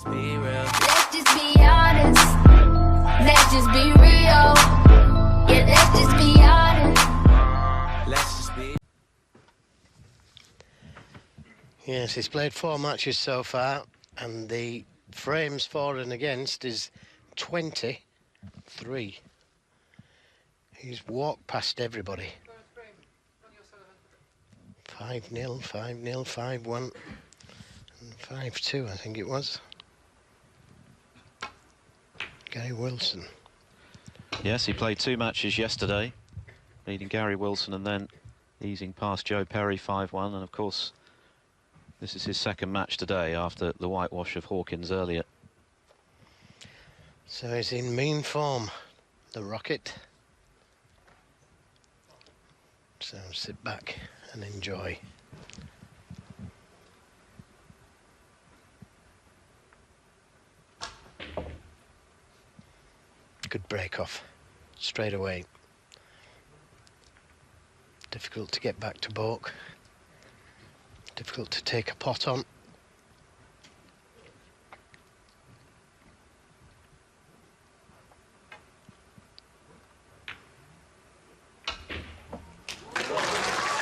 Be real. Let's just be honest. Let's just be real. Yeah, let's just be honest. Let's just be. Yes, he's played 4 matches so far, and the frames for and against is 23. He's walked past everybody. 5-0, 5-0, 5-1, and 5-2, I think it was. Gary Wilson. Yes, he played 2 matches yesterday, leading Gary Wilson and then easing past Joe Perry 5-1. And of course, this is his 2nd match today after the whitewash of Hawkins earlier. So he's in mean form, the Rocket. So sit back and enjoy. Good break off, straight away. Difficult to get back to balk. Difficult to take a pot on.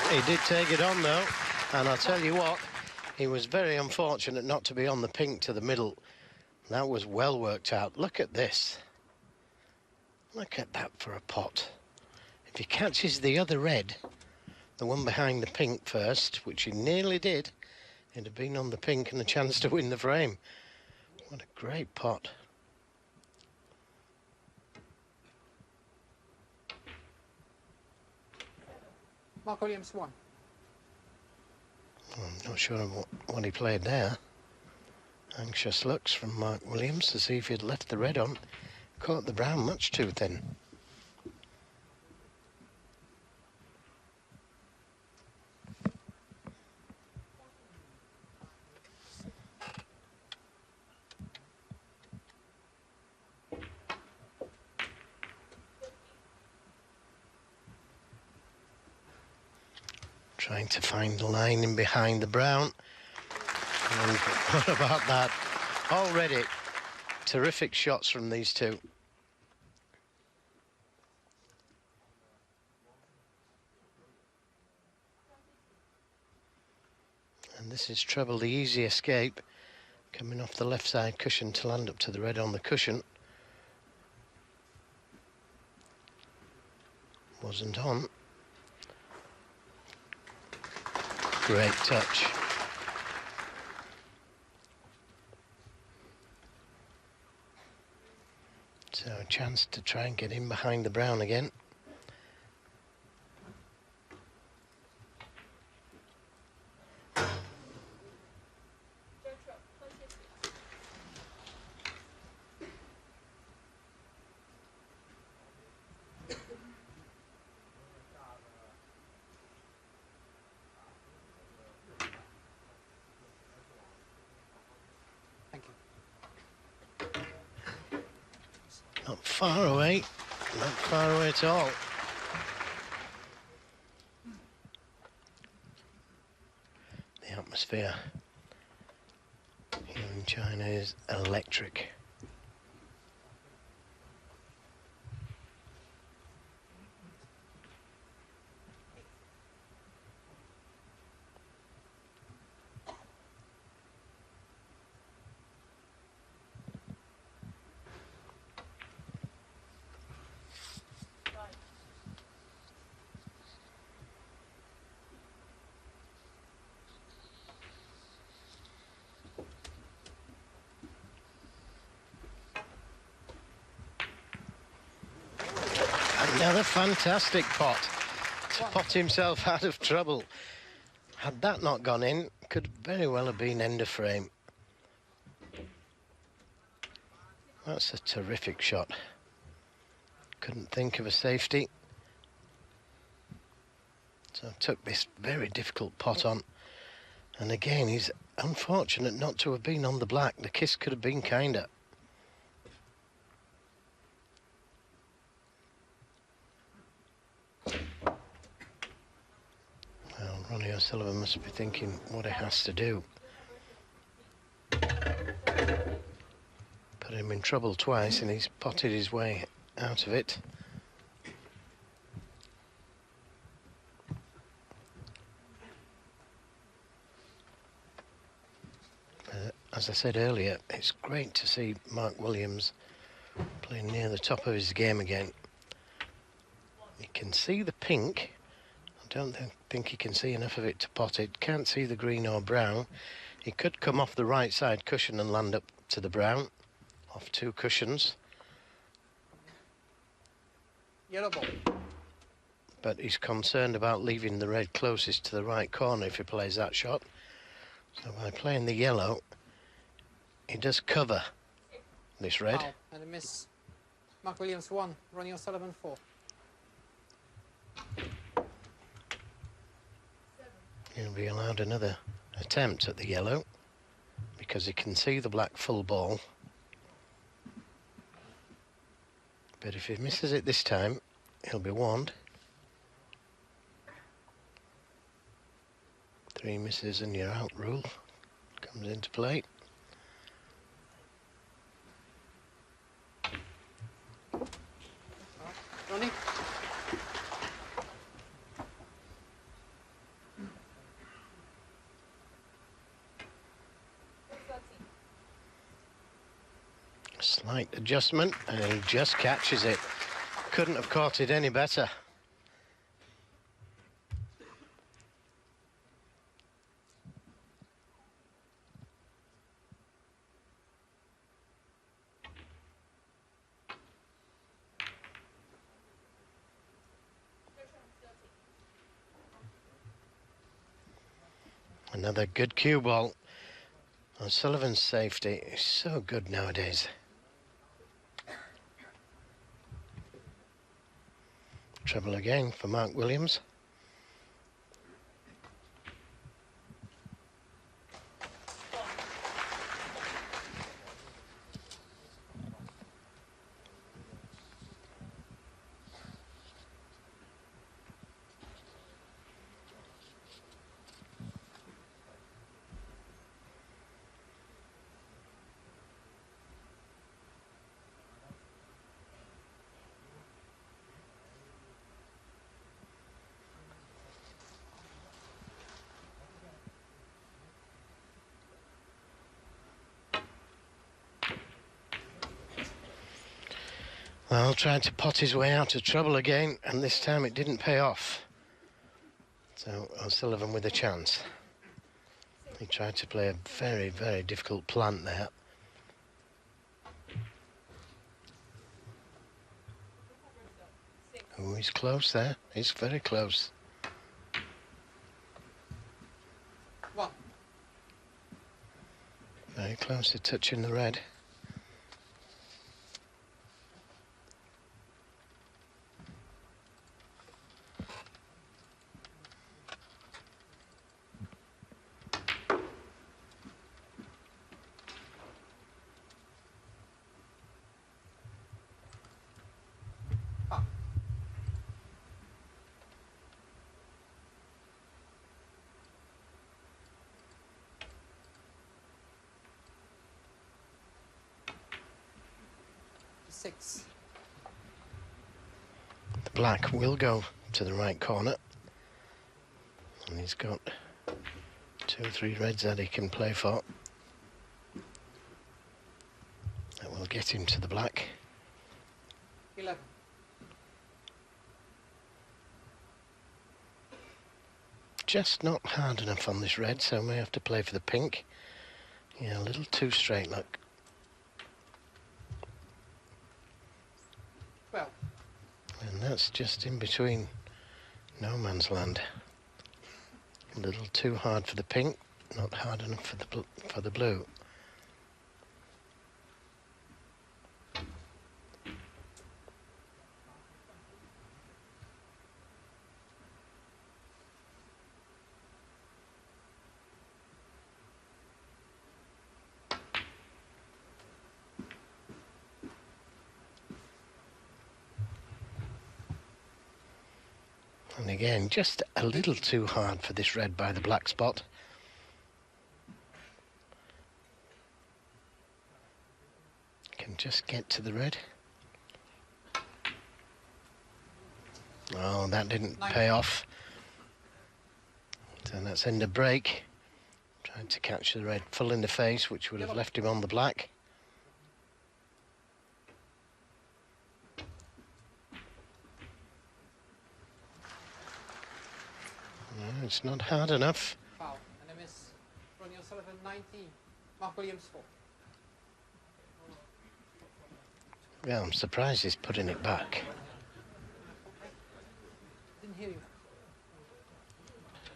He did take it on though, and I'll tell you what, he was very unfortunate not to be on the pink to the middle. That was well worked out. Look at this. Look at that for a pot. If he catches the other red, the one behind the pink first, which he nearly did, he'd have been on the pink and a chance to win the frame. What a great pot. Mark Williams won. I'm not sure what he played there. Anxious looks from Mark Williams to see if he'd left the red on. Caught the brown much too thin. Trying to find the line in behind the brown. And what about that? Already terrific shots from these two. And this is Treble, the easy escape, coming off the left side cushion to land up to the red on the cushion. Wasn't on. Great touch. So a chance to try and get in behind the brown again. Thank you. Not far away, not far away at all. The atmosphere here in China is electric. Another fantastic pot to pot himself out of trouble. Had that not gone in, could very well have been end of frame. That's a terrific shot. Couldn't think of a safety. So took this very difficult pot on. And again, he's unfortunate not to have been on the black. The kiss could have been kinder. Well, Ronnie O'Sullivan must be thinking what he has to do. him in trouble twice and he's potted his way out of it. As I said earlier, it's great to see Mark Williams playing near the top of his game again. You can see the pink. I don't think he can see enough of it to pot it. Can't see the green or brown. He could come off the right side cushion and land up to the brown, off 2 cushions. Yellow ball. But he's concerned about leaving the red closest to the right corner if he plays that shot. So by playing the yellow, he does cover this red. Foul and a miss. Mark Williams 1, Ronnie O'Sullivan 4. He'll be allowed another attempt at the yellow because he can see the black full ball. But if he misses it this time, he'll be warned. 3 misses and you're out rule comes into play. Ronnie? Slight adjustment and he just catches it. Couldn't have caught it any better. Another good cue ball. O'Sullivan's safety is so good nowadays. Trouble again for Mark Williams. Well, trying to pot his way out of trouble again, and this time it didn't pay off. So O'Sullivan with a chance. He tried to play a very, very difficult plant there. Oh, he's close there. He's very close. 1. Very close to touching the red. Six. The black will go to the right corner. And he's got 2 or 3 reds that he can play for. That will get him to the black. 11. Just not hard enough on this red, so may have to play for the pink. Yeah, a little too straight, look. 12. And that's just in between no man's land. A little too hard for the pink, not hard enough for the blue. And again, just a little too hard for this red by the black spot. can just get to the red. Oh, that didn't pay off. So that's end of break. Trying to catch the red full in the face, which would have left him on the black. No, it's not hard enough. Foul. And a miss. Ronnie O'Sullivan, 19. Mark Williams, 4. Yeah, I'm surprised he's putting it back. Didn't hear you.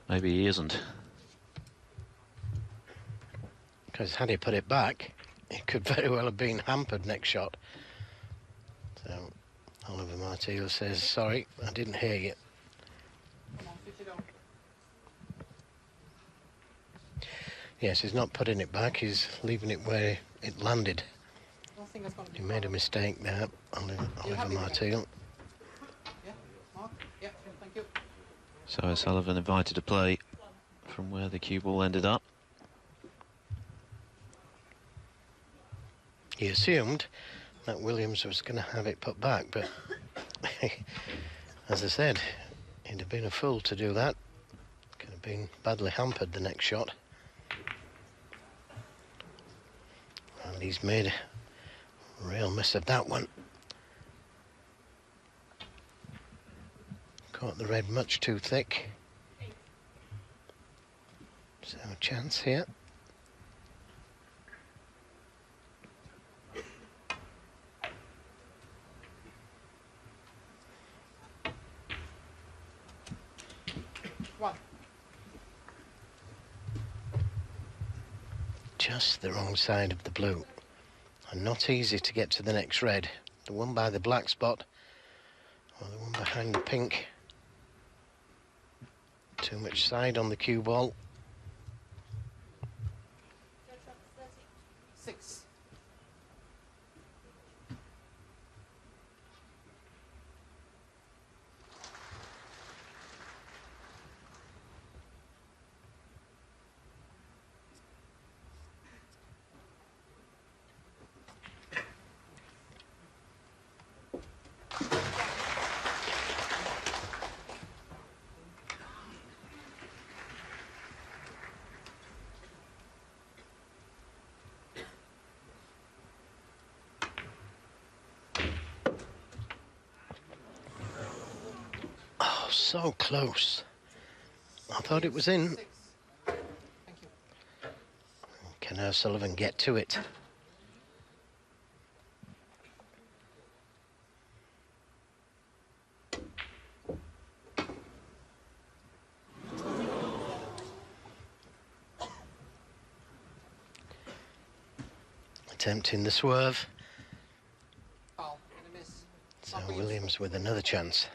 Maybe he isn't. Because had he put it back, it could very well have been hampered next shot. So Oliver Marteel says, sorry, I didn't hear you. Come on, 50 down. Yes, he's not putting it back, he's leaving it where it landed. I don't think that's going to be He made a foul. mistake there, Oliver happy with Marteel. Yeah, Mark? Yeah, thank you. So O'Sullivan invited to play from where the cue ball ended up. He assumed that Williams was going to have it put back, but as I said, he'd have been a fool to do that. Could have been badly hampered the next shot. And he's made a real mess of that one. Caught the red much too thick. So a chance here. One. Just the wrong side of the blue. And not easy to get to the next red. The one by the black spot, or the one behind the pink. Too much side on the cue ball. 6. Oh, so close. I thought it was in. 6. Thank you. Can O'Sullivan get to it? Attempting the swerve. Foul. And a miss. So Mark Williams with another chance.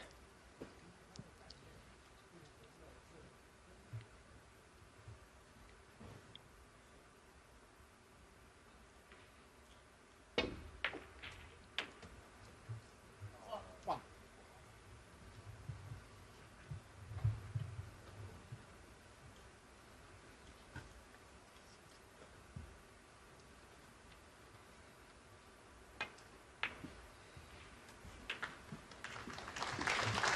One.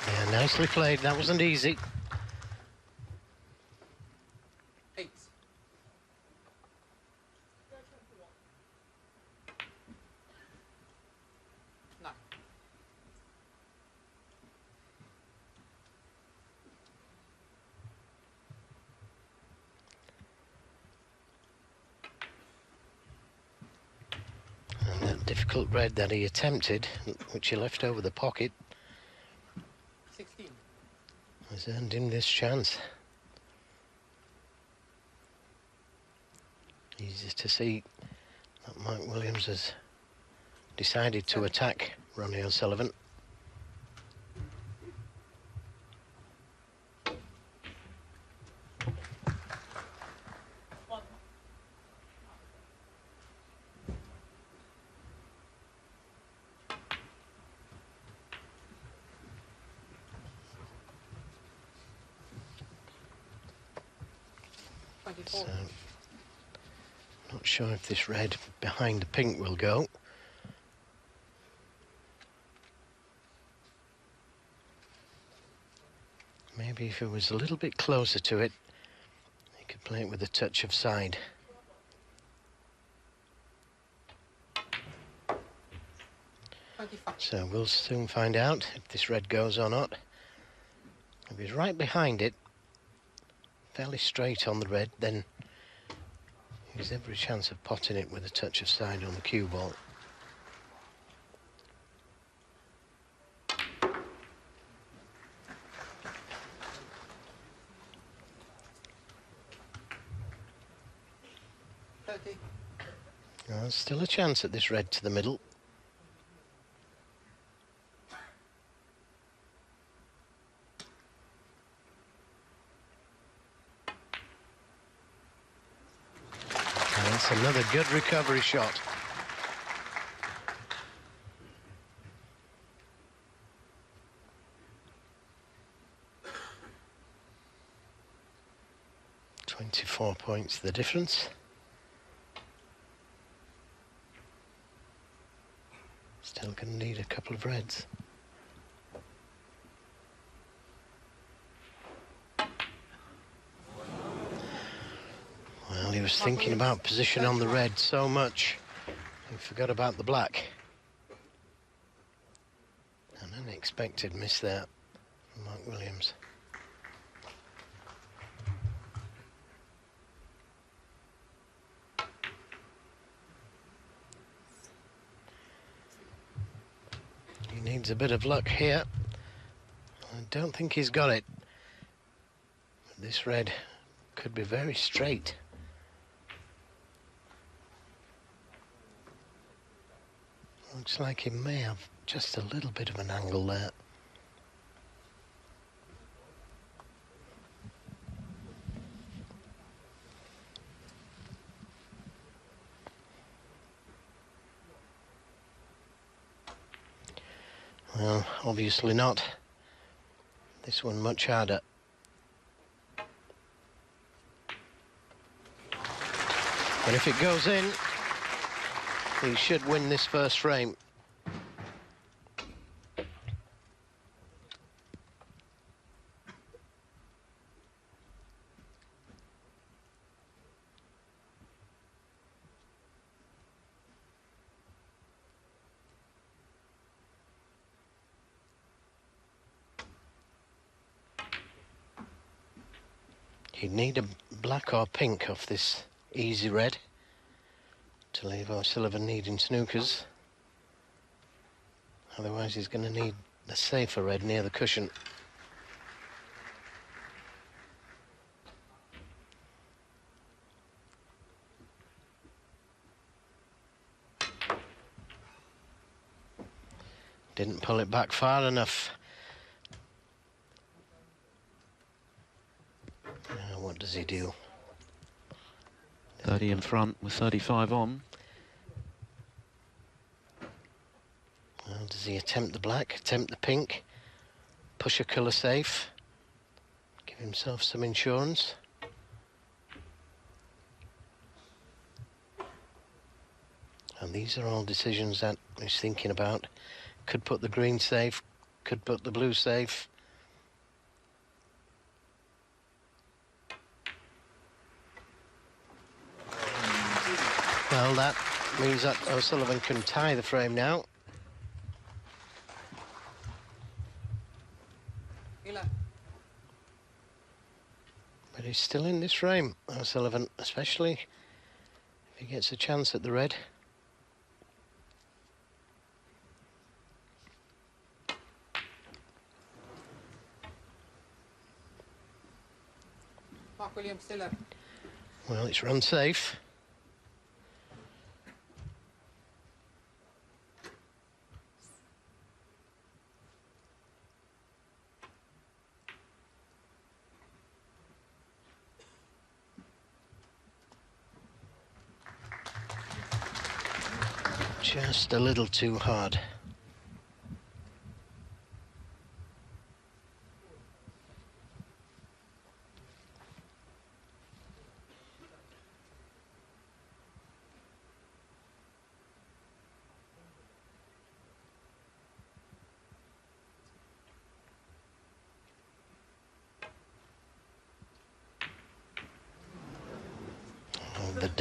Yeah, nicely played. That wasn't easy. 8. Nine. And that difficult red that he attempted, which he left over the pocket, 16. has earned him this chance. Easy to see that Mike Williams has decided to attack Ronnie O'Sullivan. So, 24. not sure if this red behind the pink will go. Maybe if it was a little bit closer to it, he could play it with a touch of side. So we'll soon find out if this red goes or not. If he's right behind it, fairly straight on the red, then there's every chance of potting it with a touch of side on the cue ball. Well, there's still a chance at this red to the middle. And that's another good recovery shot. .24 points the difference. Still going to need a couple of reds. Well, he was thinking about position on the red so much, he forgot about the black. An unexpected miss there from Mark Williams. He needs a bit of luck here. I don't think he's got it. But this red could be very straight. Looks like he may have just a little bit of an angle there. Well, obviously not. This one much harder. But if it goes in, he should win this first frame. He'd need a black or pink off this easy red to leave O'Sullivan needing snookers. Otherwise he's going to need the safer red near the cushion. Didn't pull it back far enough. What does he do? 30 in front with 35 on. Well, does he attempt the black, attempt the pink, push a colour safe, give himself some insurance? And these are all decisions that he's thinking about. Could put the green safe, could put the blue safe. Well, that means that O'Sullivan can tie the frame now. But he's still in this frame, O'Sullivan, especially if he gets a chance at the red. Mark Williams still up. Well, it's run safe. Just a little too hard.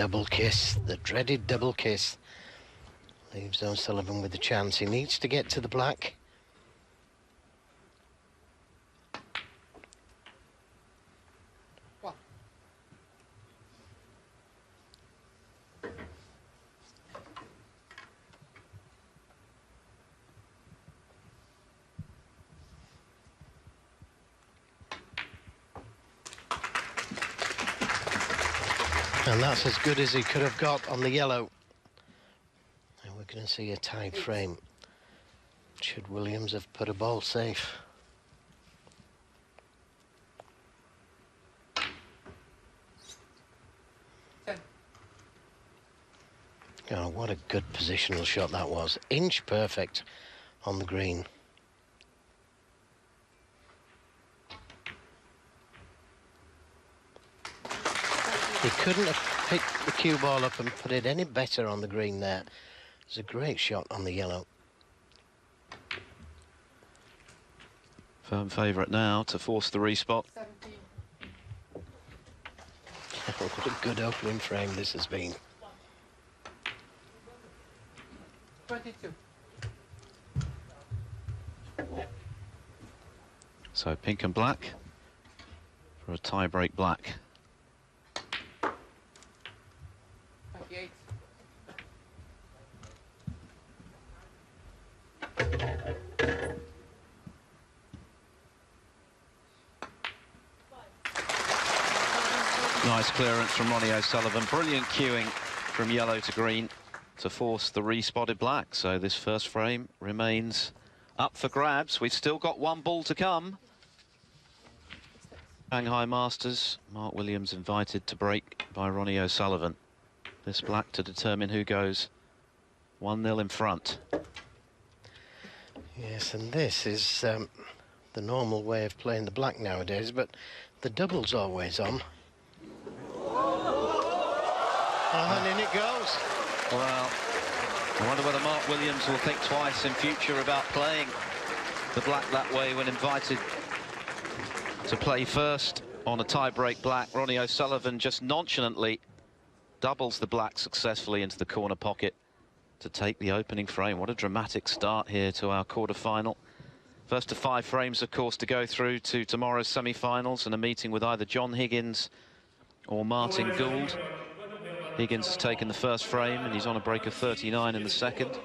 double kiss, the dreaded double kiss. Leaves O'Sullivan with the chance. He needs to get to the black. One. And that's as good as he could have got on the yellow. And we're going to see a tied frame. Should Williams have put a ball safe? Oh, what a good positional shot that was. Inch perfect on the green. He couldn't have picked the cue ball up and put it any better on the green there. It's a great shot on the yellow. Firm favourite now to force the respot. 17. What a good opening frame this has been. 22. So pink and black for a tie-break black. 28. Nice clearance from Ronnie O'Sullivan. Brilliant cueing from yellow to green to force the respotted black. So this first frame remains up for grabs. We've still got one ball to come. Shanghai Masters, Mark Williams invited to break by Ronnie O'Sullivan. This black to determine who goes 1-0 in front. Yes, and this is the normal way of playing the black nowadays, but the double's always on. And in it goes. Well, I wonder whether Mark Williams will think twice in future about playing the black that way when invited to play first on a tie-break black. Ronnie O'Sullivan just nonchalantly doubles the black successfully into the corner pocket to take the opening frame. What a dramatic start here to our quarter-final. First of 5 frames, of course, to go through to tomorrow's semi-finals and a meeting with either John Higgins or Martin Gould. Higgins has taken the first frame and he's on a break of 39 in the second.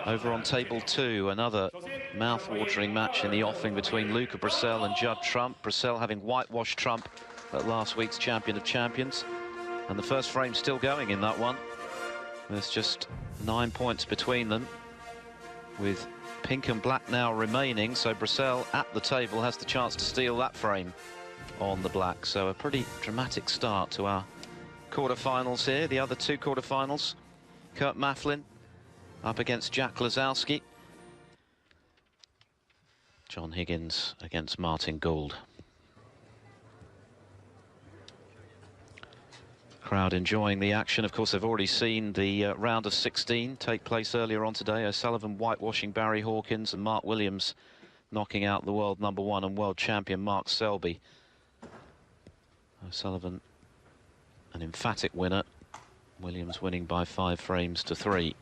Over on table 2, another mouth-watering match in the offing between Luca Brissell and Judd Trump. Brissell having whitewashed Trump at last week's Champion of Champions. And the first frame still going in that one. There's just 9 points between them, with pink and black now remaining. So Brissell at the table has the chance to steal that frame on the black. So a pretty dramatic start to our quarter-finals here. The other 2 quarter-finals, Kurt Mafflin up against Jack Lazowski. John Higgins against Martin Gould. Crowd enjoying the action. Of course, they've already seen the round of 16 take place earlier on today. O'Sullivan whitewashing Barry Hawkins and Mark Williams knocking out the world #1 and world champion Mark Selby. O'Sullivan an emphatic winner. Williams winning by 5 frames to 3.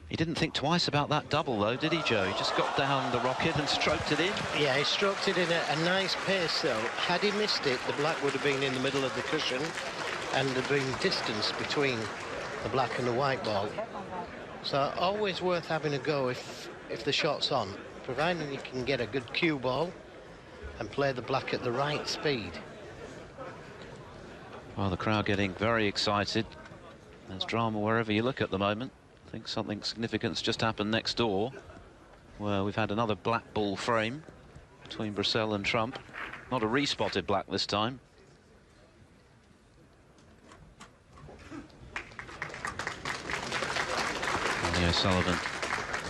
He didn't think twice about that double, though, did he, Joe? He just got down the rocket and stroked it in. Yeah, he stroked it in a nice pace, though. Had he missed it, the black would have been in the middle of the cushion and there'd been distance between the black and the white ball. So always worth having a go if the shot's on, providing you can get a good cue ball and play the black at the right speed. Well, the crowd getting very excited. There's drama wherever you look at the moment. I think something significant's just happened next door, where we've had another black ball frame between Brissell and Trump. Not a respotted black this time. Ronnie O'Sullivan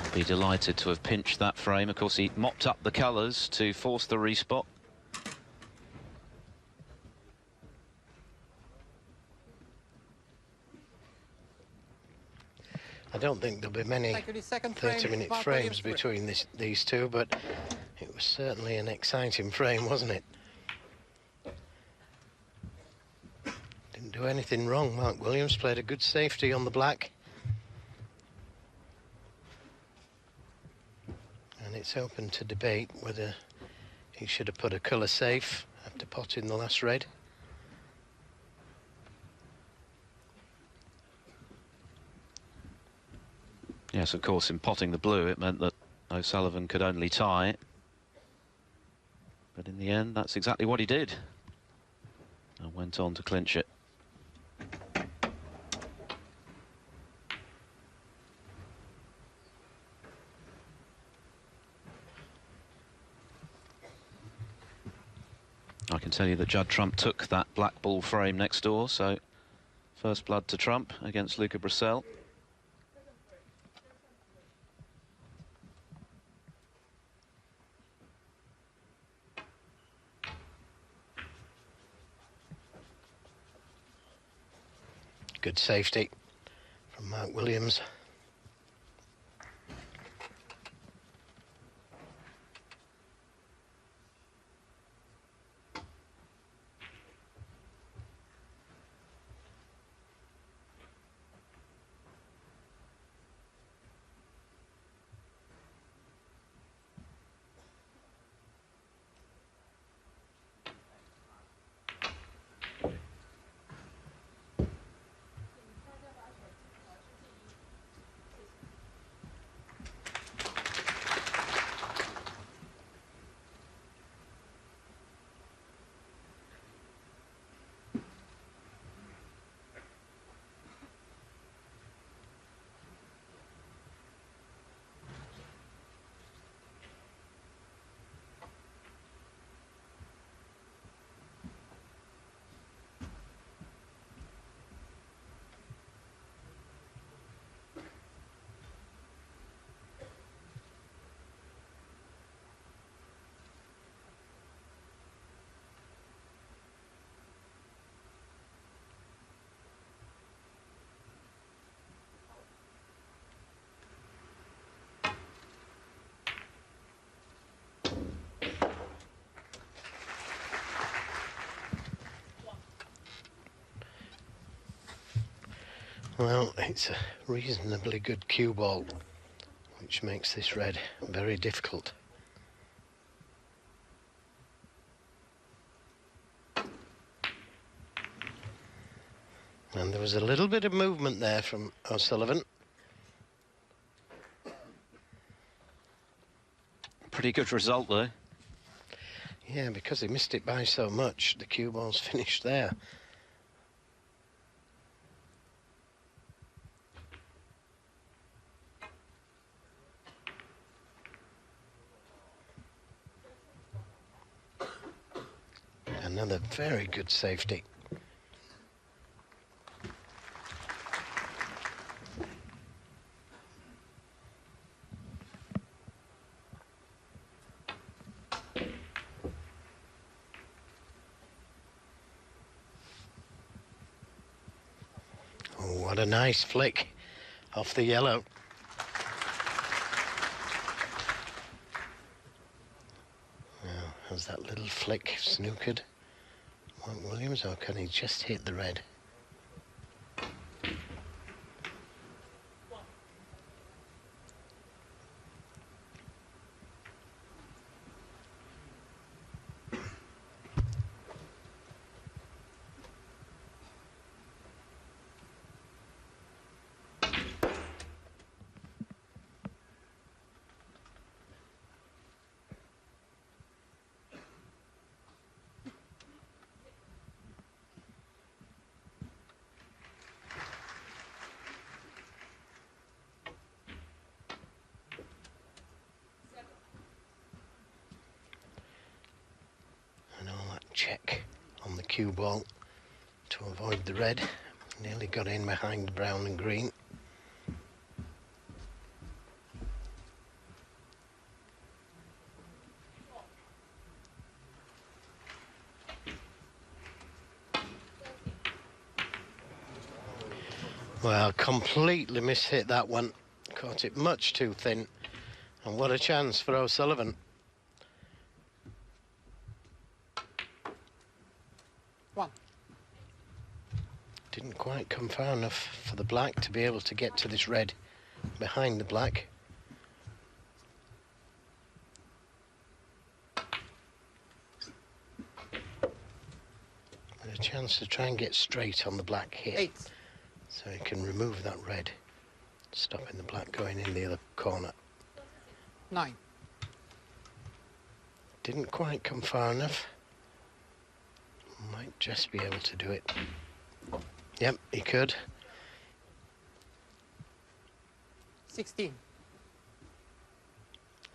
will be delighted to have pinched that frame. Of course, he mopped up the colours to force the respot. I don't think there'll be many 30-minute frames between these two, but it was certainly an exciting frame, wasn't it? do anything wrong. Mark Williams played a good safety on the black. And it's open to debate whether he should have put a colour safe after potting the last red. Yes, of course, in potting the blue, it meant that O'Sullivan could only tie. But in the end, that's exactly what he did. And went on to clinch it. I can tell you that Judd Trump took that black ball frame next door, so first blood to Trump against Luca Brissell. Good safety from Mark Williams. Well, it's a reasonably good cue ball, which makes this red very difficult. And there was a little bit of movement there from O'Sullivan. Pretty good result, though. Yeah, because he missed it by so much, the cue ball's finished there. Another very good safety. Oh, what a nice flick off the yellow. Now, has that little flick snookered Mark Williams, or can he just hit the red? Check on the cue ball to avoid the red. Nearly got in behind brown and green. Well, completely mishit that one. Caught it much too thin. And what a chance for O'Sullivan. One. Didn't quite come far enough for the black to be able to get to this red behind the black. A chance to try and get straight on the black here. 8. So he can remove that red, stopping the black going in the other corner. 9. Didn't quite come far enough. Might just be able to do it. Yep, he could. 16.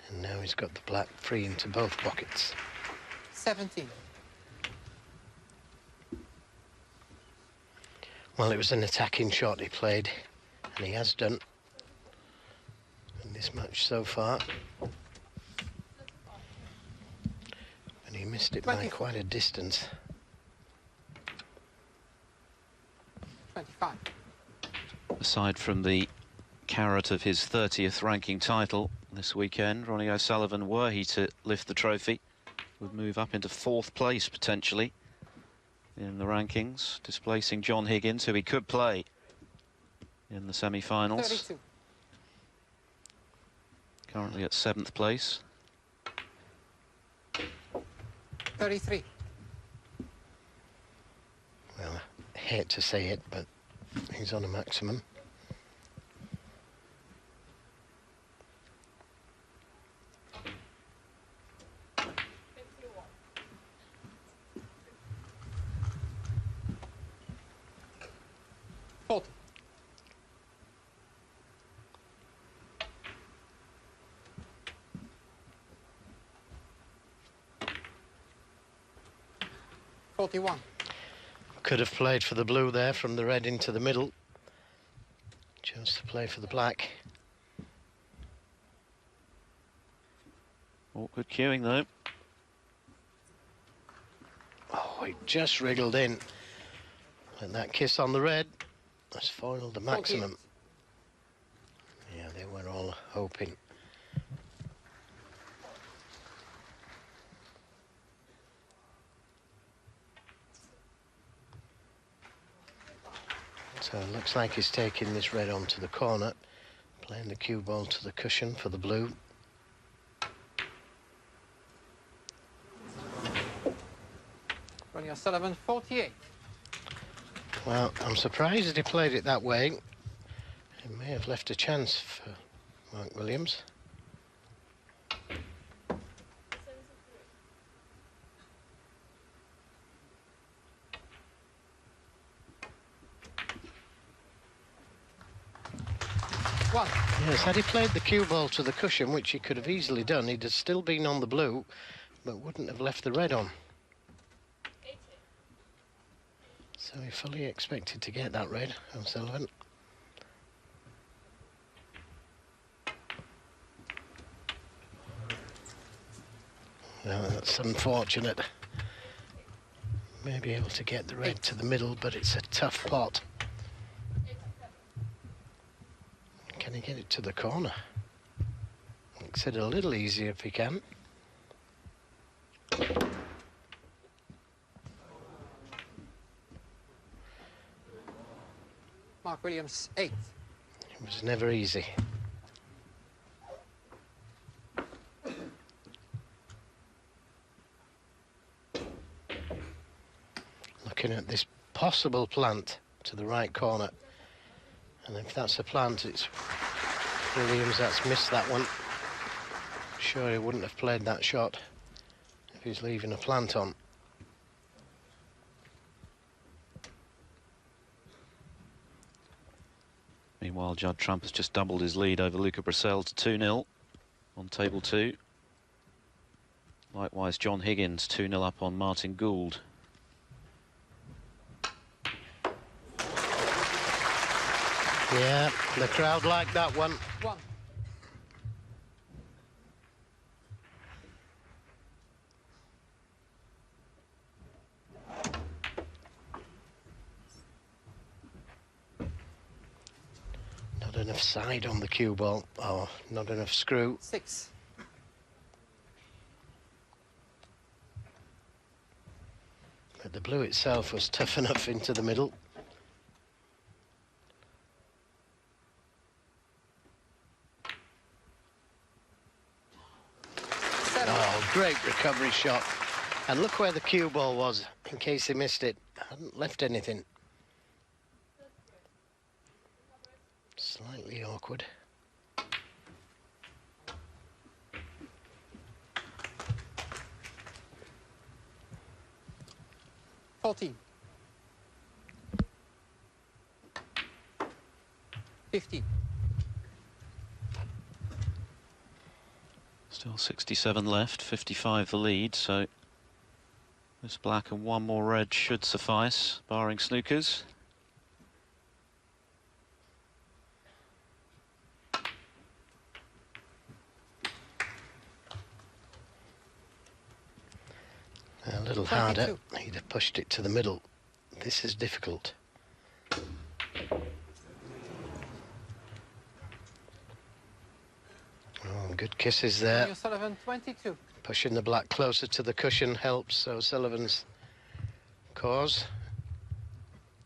And now he's got the black free into both pockets. 17. Well, it was an attacking shot he played, and he has done in this match so far. And he missed it by 20. quite a distance. 25. Aside from the carrot of his 30th ranking title this weekend, Ronnie O'Sullivan, were he to lift the trophy, would move up into 4th place potentially in the rankings, displacing John Higgins, who he could play in the semi-finals. 32. Currently at 7th place. 33. Well, I hate to say it, but he's on a maximum. Forty-one. Could have played for the blue there from the red into the middle. Chose to play for the black. Awkward queuing though. Oh, he just wriggled in. And that kiss on the red has foiled the maximum. Yeah, they were all hoping. So it looks like he's taking this red onto the corner, playing the cue ball to the cushion for the blue. Ronnie O'Sullivan, 48. Well, I'm surprised that he played it that way. He may have left a chance for Mark Williams. One. Yes, had he played the cue ball to the cushion, which he could have easily done, he'd have still been on the blue, but wouldn't have left the red on. So he fully expected to get that red, O'Sullivan. No, that's unfortunate. May be able to get the red to the middle, but it's a tough pot. Can he get it to the corner? Makes it a little easier if he can. Mark Williams, 8. It was never easy. Looking at this possible plant to the right corner. And if that's a plant, it's Williams that's missed that one. Sure, he wouldn't have played that shot if he's leaving a plant on. Meanwhile, Judd Trump has just doubled his lead over Luca Brissell to 2-0 on table 2. Likewise, John Higgins 2-0 up on Martin Gould. Yeah, the crowd liked that one. 1. Not enough side on the cue ball, or not enough screw. 6. But the blue itself was tough enough into the middle. great recovery shot. And look where the cue ball was, in case he missed it. Hadn't left anything. Slightly awkward. $14. 50. Still 67 left, 55 the lead, so this black and one more red should suffice, barring snookers. A little 22. harder. He'd have pushed it to the middle. This is difficult. Oh, good kisses there. Ronnie O'Sullivan, 22. Pushing the black closer to the cushion helps O'Sullivan's cause.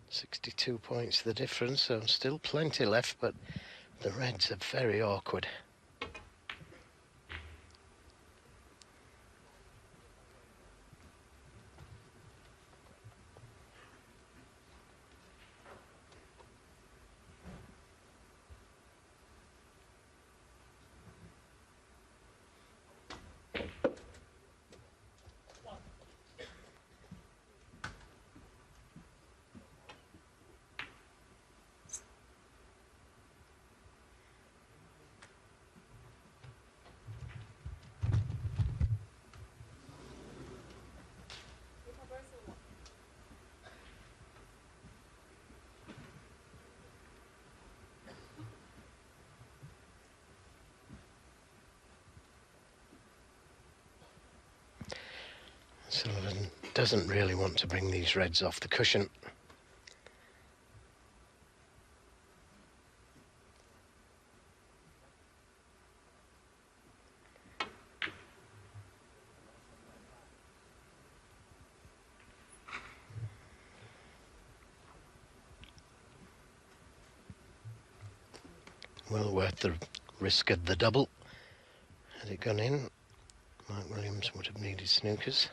62 points the difference, so still plenty left, but the reds are very awkward. Sullivan doesn't really want to bring these reds off the cushion. Well worth the risk of the double. Had it gone in, Mike Williams would have needed snookers.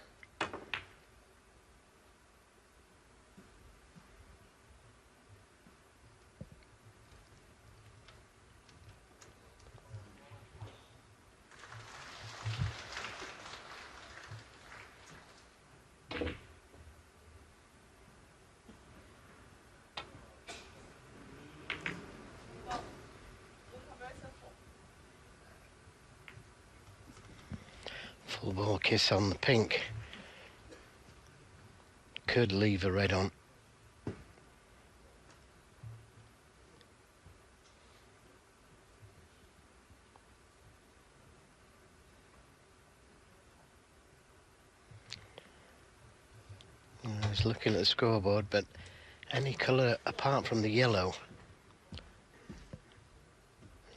Full ball kiss on the pink. Could leave a red on. I was looking at the scoreboard, but any colour apart from the yellow,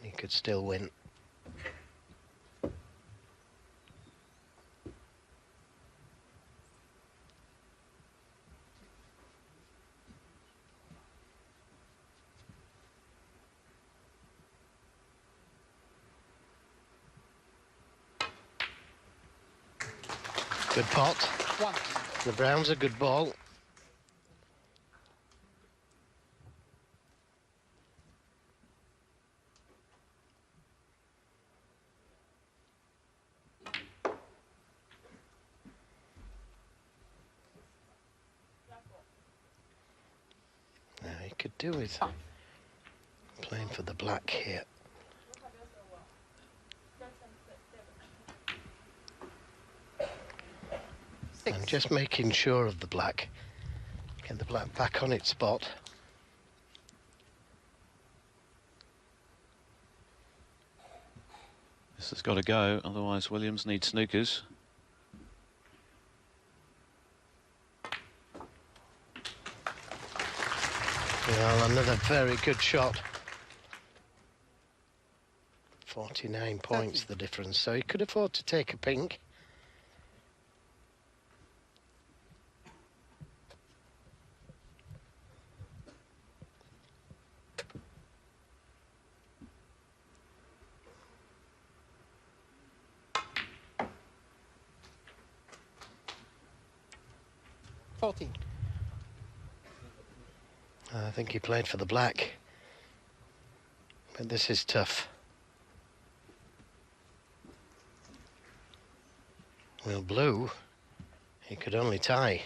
he could still win. Good pot. One. The brown's a good ball. Now he could do with playing for the black here. Six. And just making sure of the black. Get the black back on its spot. This has got to go, otherwise Williams needs snookers. Well, another very good shot. 49 points the difference, so he could afford to take a pink. 14. I think he played for the black. But this is tough. Well, blue, he could only tie.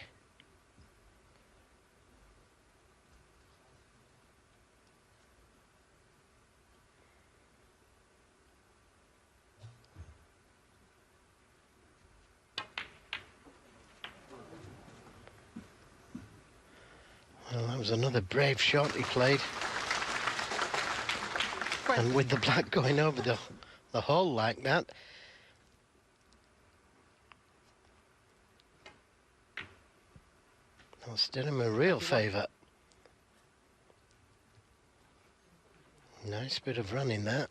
Well, that was another brave shot he played. 20. And with the black going over the hole like that, that's done him a real favour. Nice bit of running that.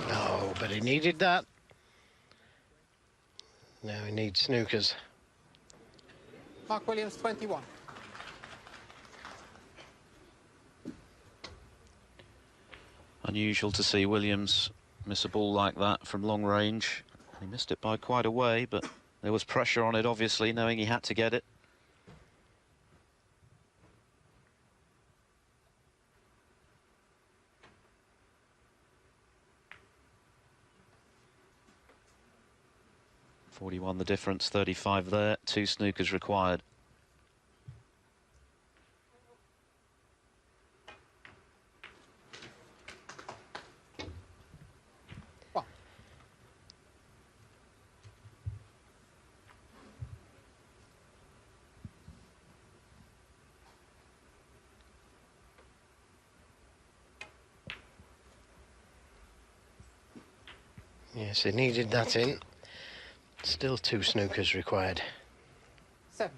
Oh, but he needed that. Now he needs snookers. Mark Williams, 21. Unusual to see Williams miss a ball like that from long range. He missed it by quite a way, but there was pressure on it, obviously, knowing he had to get it. .41 the difference, 35 there, 2 snookers required. Well. Yes, he needed that in. Still 2 snookers required. 7.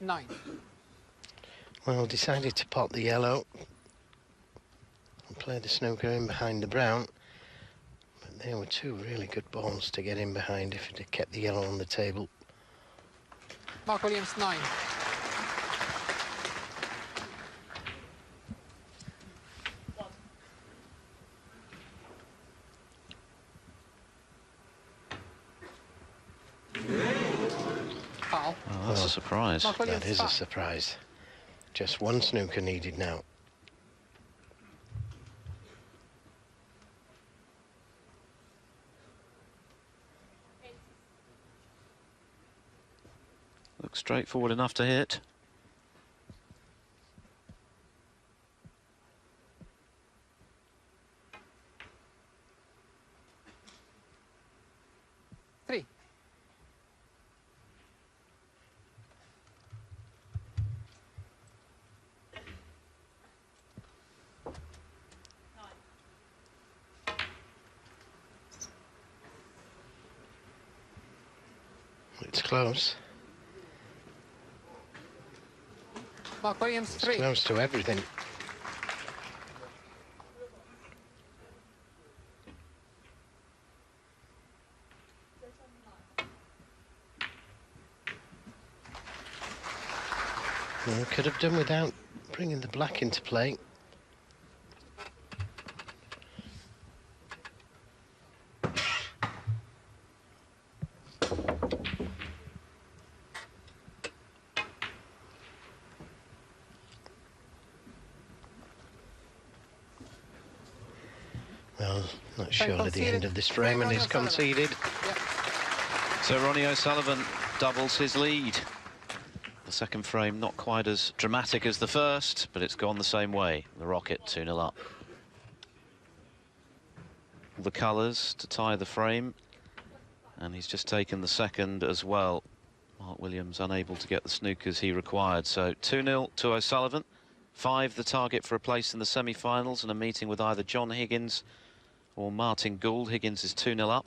Nine. Well, decided to pot the yellow and play the snooker in behind the brown. But there were 2 really good balls to get in behind if it had kept the yellow on the table. Mark Williams, 9. Foul. Oh, that's a surprise. Mark Williams, That is a 5. surprise. Just 1 snooker needed now. Looks straightforward enough to hit. Three. It's close. Mark Williams, It's 3. close to everything. Well, could have done without bringing the black into play. Well, not surely the end of this frame, and he's conceded. So Ronnie O'Sullivan doubles his lead. The second frame not quite as dramatic as the first, but it's gone the same way. The Rocket 2-0 up. All the colours to tie the frame, and he's just taken the second as well. Mark Williams unable to get the snookers he required. So 2-0 to O'Sullivan. 5 the target for a place in the semi-finals and a meeting with either John Higgins or Martin Gould. Higgins is 2-0 up.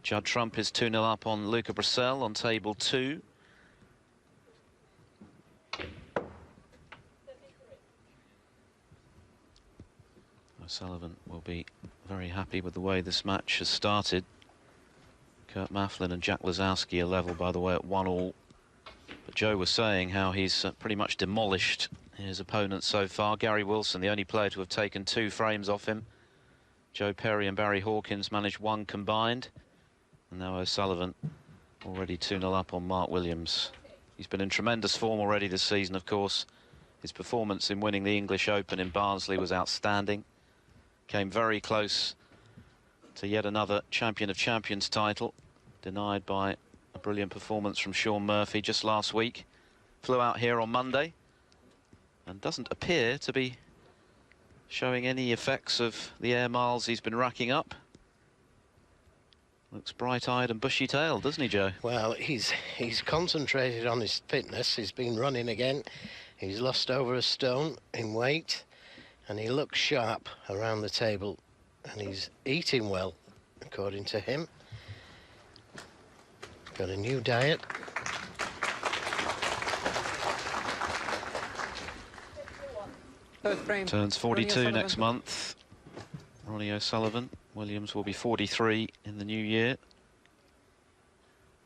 Judd Trump is 2-0 up on Luca Brissell on table 2. O'Sullivan will be very happy with the way this match has started. Kurt Mafflin and Jack Lazowski are level, by the way, at 1-1. But Joe was saying how he's pretty much demolished his opponents so far. Gary Wilson, the only player to have taken 2 frames off him. Joe Perry and Barry Hawkins managed 1 combined. And now O'Sullivan already 2-0 up on Mark Williams. He's been in tremendous form already this season, of course. His performance in winning the English Open in Barnsley was outstanding. Came very close to yet another Champion of Champions title, denied by a brilliant performance from Shaun Murphy just last week. Flew out here on Monday and doesn't appear to be showing any effects of the air miles he's been racking up. Looks bright-eyed and bushy-tailed, doesn't he, Joe? Well, he's concentrated on his fitness. He's been running again. He's lost over a stone in weight, and he looks sharp around the table, and he's eating well, according to him. Got a new diet. Third frame. Turns 42 next month. Ronnie O'Sullivan. Williams will be 43 in the new year.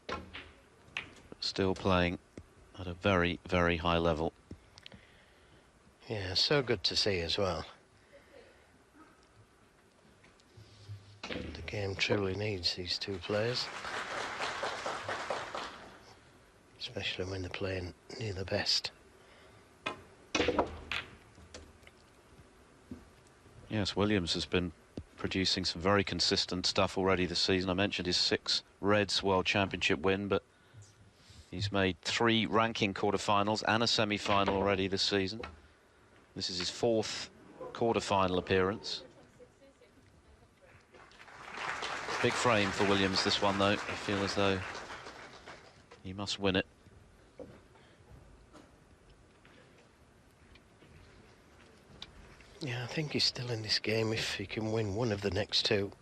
But still playing at a very, very high level. Yeah, so good to see as well. The game truly needs these 2 players. Especially when they're playing near the best. Yes, Williams has been producing some very consistent stuff already this season. I mentioned his 6 Reds World Championship win, but he's made 3 ranking quarterfinals and a semi-final already this season. This is his 4th quarter-final appearance. Big frame for Williams, this one, though. I feel as though he must win it. Yeah, I think he's still in this game if he can win one of the next 2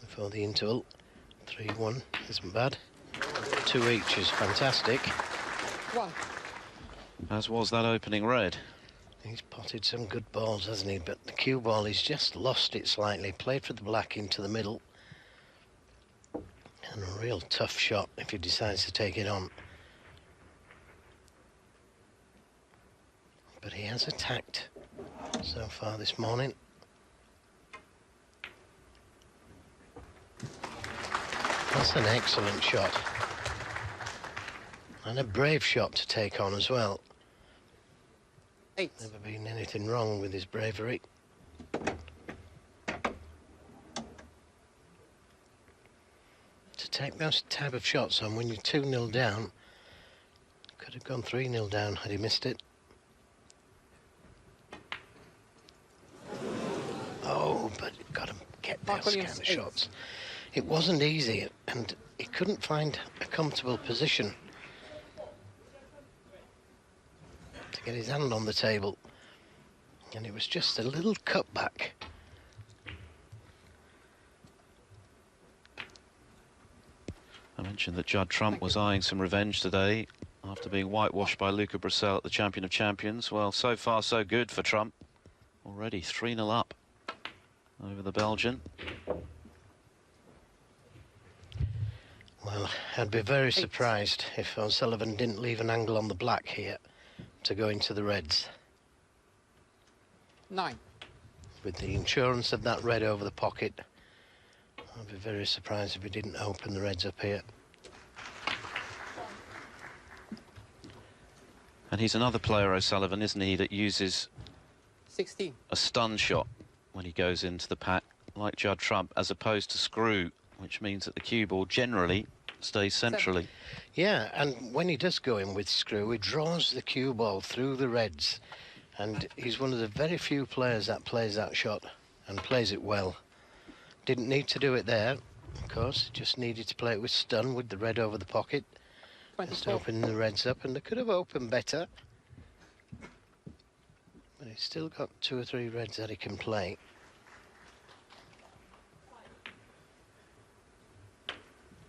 before the interval. 3-1 isn't bad. 2 each is fantastic. 1. As was that opening red. He's potted some good balls, hasn't he? But the cue ball, he's just lost it slightly. Played for the black into the middle. And a real tough shot if he decides to take it on. But he has attacked so far this morning. That's an excellent shot. And a brave shot to take on as well. 8. Never been anything wrong with his bravery. To take those type of shots on when you're 2-0 down, could have gone 3-0 down had he missed it. Oh, but you've got to get those kind of shots. It wasn't easy, and he couldn't find a comfortable position to get his hand on the table, and it was just a little cutback. I mentioned that Judd Trump was eyeing some revenge today after being whitewashed by Luca Brissell at the Champion of Champions. Well, so far so good for Trump. Already 3-0 up over the Belgian. Well, I'd be very surprised if O'Sullivan didn't leave an angle on the black here to go into the reds. 9. With the insurance of that red over the pocket, I'd be very surprised if he didn't open the reds up here. And he's another player, O'Sullivan, isn't he, that uses 16. a stun shot when he goes into the pack, like Judd Trump, as opposed to screw, which means that the cue ball generally stays centrally. Yeah, and when he does go in with screw, he draws the cue ball through the reds, and he's one of the very few players that plays that shot and plays it well. Didn't need to do it there, of course, just needed to play it with stun with the red over the pocket. Just opening the reds up, and they could have opened better. But he's still got 2 or 3 reds that he can play.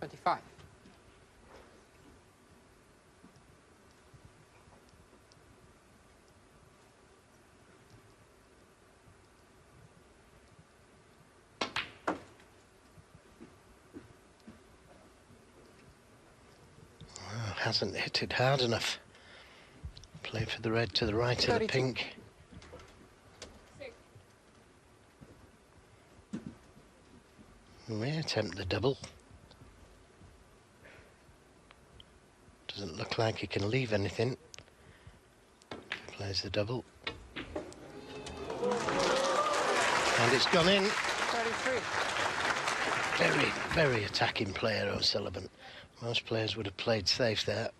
$25. Hasn't hit it hard enough. Play for the red to the right of the 32. pink. May attempt the double. Doesn't look like he can leave anything. Plays the double. And it's gone in. 33. Very, very attacking player, O'Sullivan. Most players would have played safe there.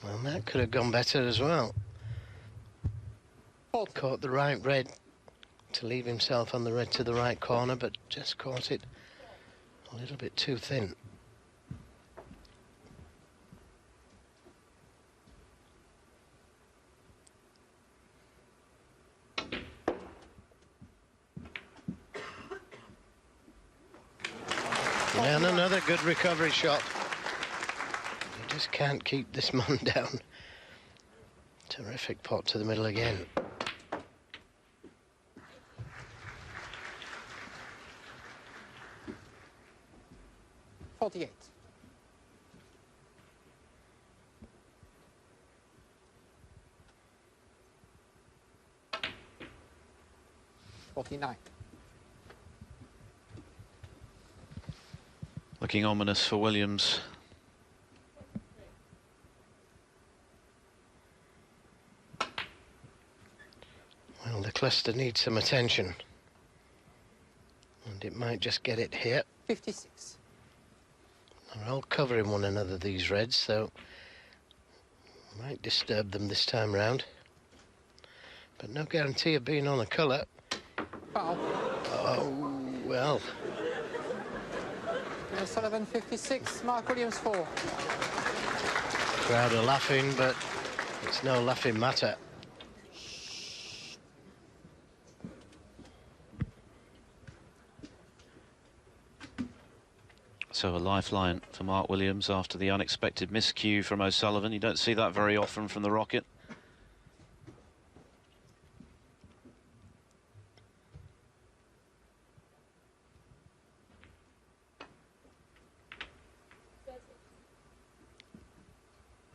Well, that could have gone better as well. 40. Caught the right red to leave himself on the red to the right corner, but just caught it a little bit too thin. And another good recovery shot. You just can't keep this man down. Terrific pot to the middle again. $48. $49. Looking ominous for Williams. Well, the cluster needs some attention. And it might just get it here. 56. They're all covering one another, these reds, so might disturb them this time round. But no guarantee of being on a colour. Foul. Oh, well. O'Sullivan 56. Mark Williams 4. Crowd are laughing, but it's no laughing matter. So a lifeline for Mark Williams after the unexpected miscue from O'Sullivan. You don't see that very often from the Rocket.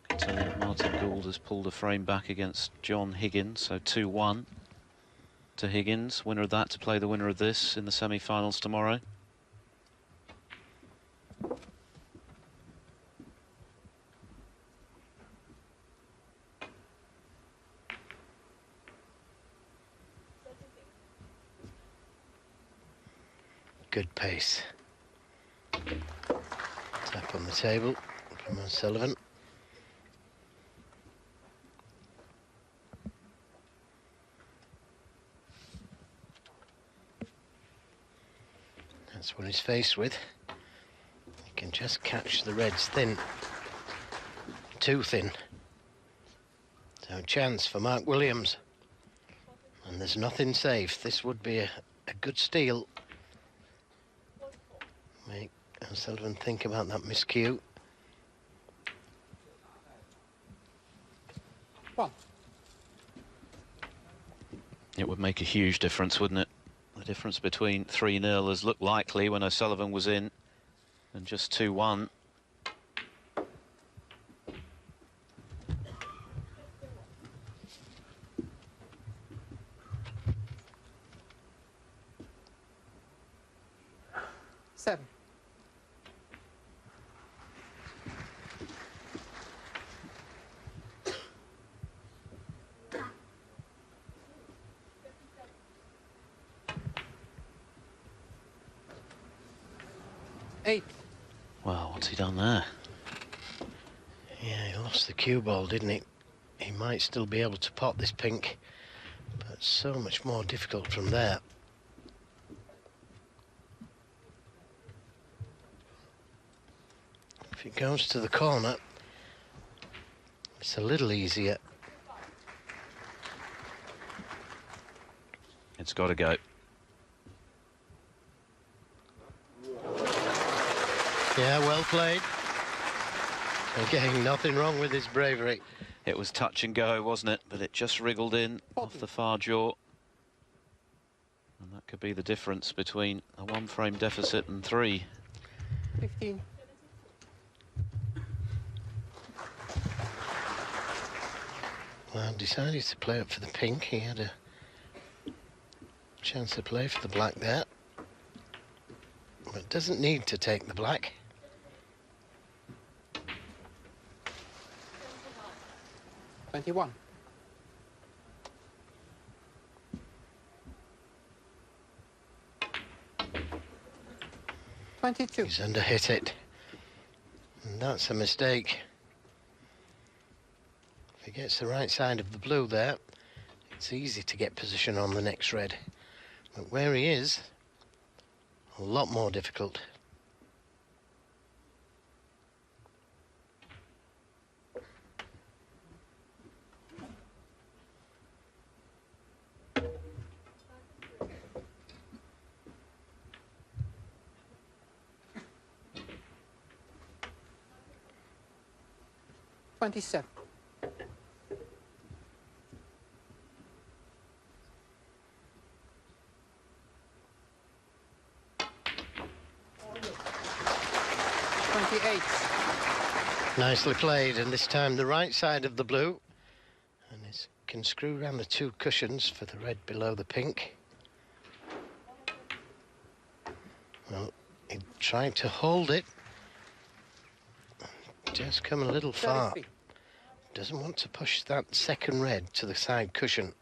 I can tell you Martin Gould has pulled a frame back against John Higgins, so 2-1 to Higgins. Winner of that to play the winner of this in the semi-finals tomorrow. Good pace. Tap on the table from O'Sullivan. That's what he's faced with. He can just catch the reds thin. Too thin. So chance for Mark Williams. And there's nothing safe. This would be a good steal. Make O'Sullivan think about that miscue. 1. It would make a huge difference, wouldn't it? The difference between 3-0 has looked likely when O'Sullivan was in, and just 2-1. Seven. Eight. Well, what's he done there? Yeah, he lost the cue ball, didn't he? He might still be able to pot this pink, but so much more difficult from there. If it goes to the corner, it's a little easier. It's got to go. Yeah, well played. Again, nothing wrong with his bravery. It was touch and go, wasn't it? But it just wriggled in off the far jaw. And that could be the difference between a one-frame deficit and 3. 15. Well, decided to play up for the pink. He had a chance to play for the black there. But doesn't need to take the black. $21. $22. He's underhit it. And that's a mistake. If he gets the right side of the blue there, it's easy to get position on the next red. But where he is, a lot more difficult. $27. $28. Nicely played, and this time the right side of the blue. And it can screw around the two cushions for the red below the pink. Well, he tried to hold it. Just come a little far. 33. Doesn't want to push that second red to the side cushion.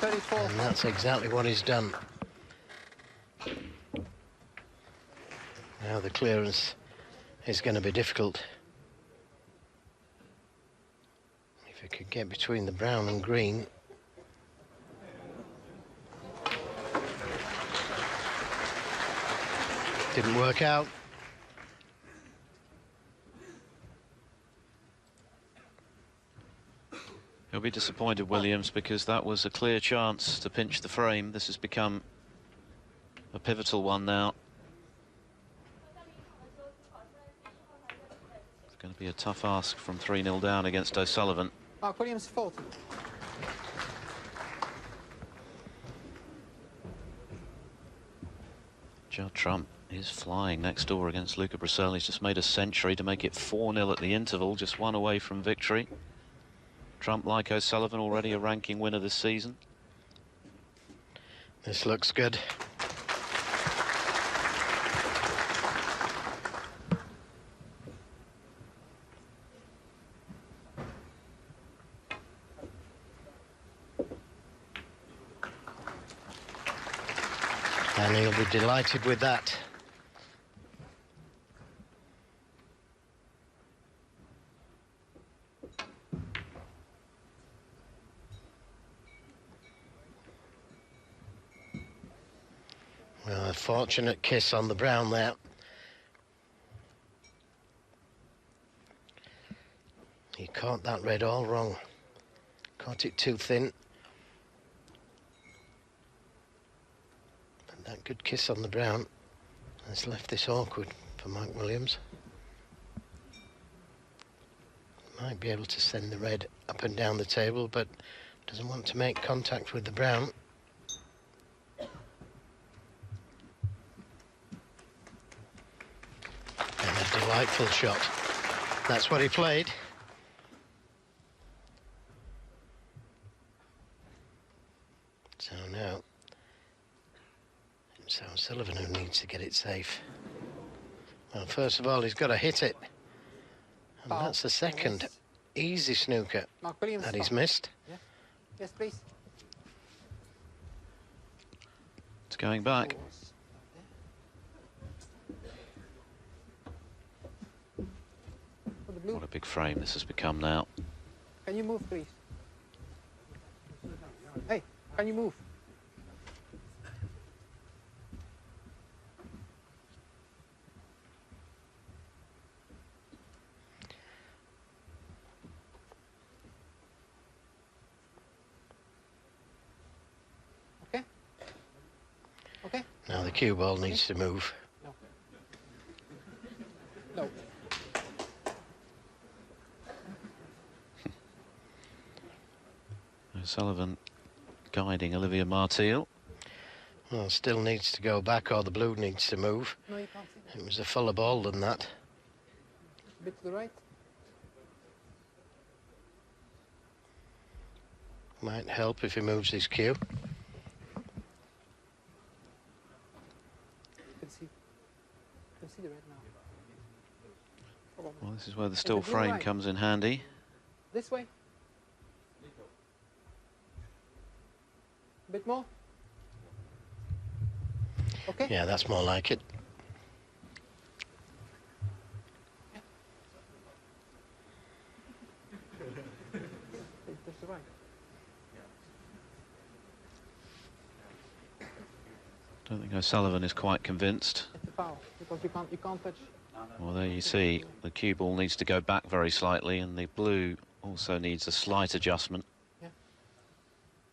34. And that's exactly what he's done. Now the clearance is going to be difficult. If he could get between the brown and green. Didn't work out. He'll be disappointed, Williams, because that was a clear chance to pinch the frame. This has become a pivotal one now. It's going to be a tough ask from 3-0 down against O'Sullivan. Mark Williams, 40. Judd Trump is flying next door against Luca Brecel. He's just made a century to make it 4-0 at the interval, just one away from victory. Trump, like O'Sullivan, already a ranking winner this season. This looks good. And he'll be delighted with that. Well, a fortunate kiss on the brown there. He caught that red all wrong. Caught it too thin. But that good kiss on the brown has left this awkward for Mike Williams. Might be able to send the red up and down the table, but doesn't want to make contact with the brown. And a delightful shot. That's what he played. So now it's O'Sullivan who needs to get it safe. Well, first of all, he's got to hit it. And Foul. that's the second Yes. easy snooker Mark Williams, that he's foul. missed. Yeah. Yes, please. It's going back. For the blue. What a big frame this has become now. Can you move, please? Hey, can you move? Okay. Okay. Now the cue ball needs to move. No. No. O'Sullivan guiding Olivia Martial. Well, still needs to go back, or the blue needs to move. No, you can't see that. It was a fuller ball than that. A bit to the right. Might help if he moves his cue. You can see the red now. Follow me. Well, this is where the still the blue frame right? comes in handy. This way. A bit more. Okay. Yeah, that's more like it. That's the right. Don't think O'Sullivan is quite convinced. It's a foul because you can't touch. Well, there you see, the cue ball needs to go back very slightly, and the blue also needs a slight adjustment. Yeah.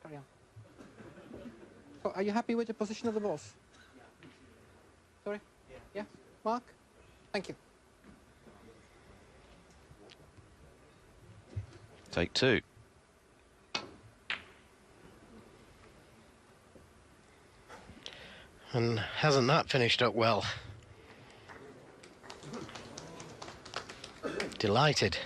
Carry on. So, are you happy with the position of the balls? Sorry? Yeah. Mark? Thank you. Take two. And hasn't that finished up well? Delighted.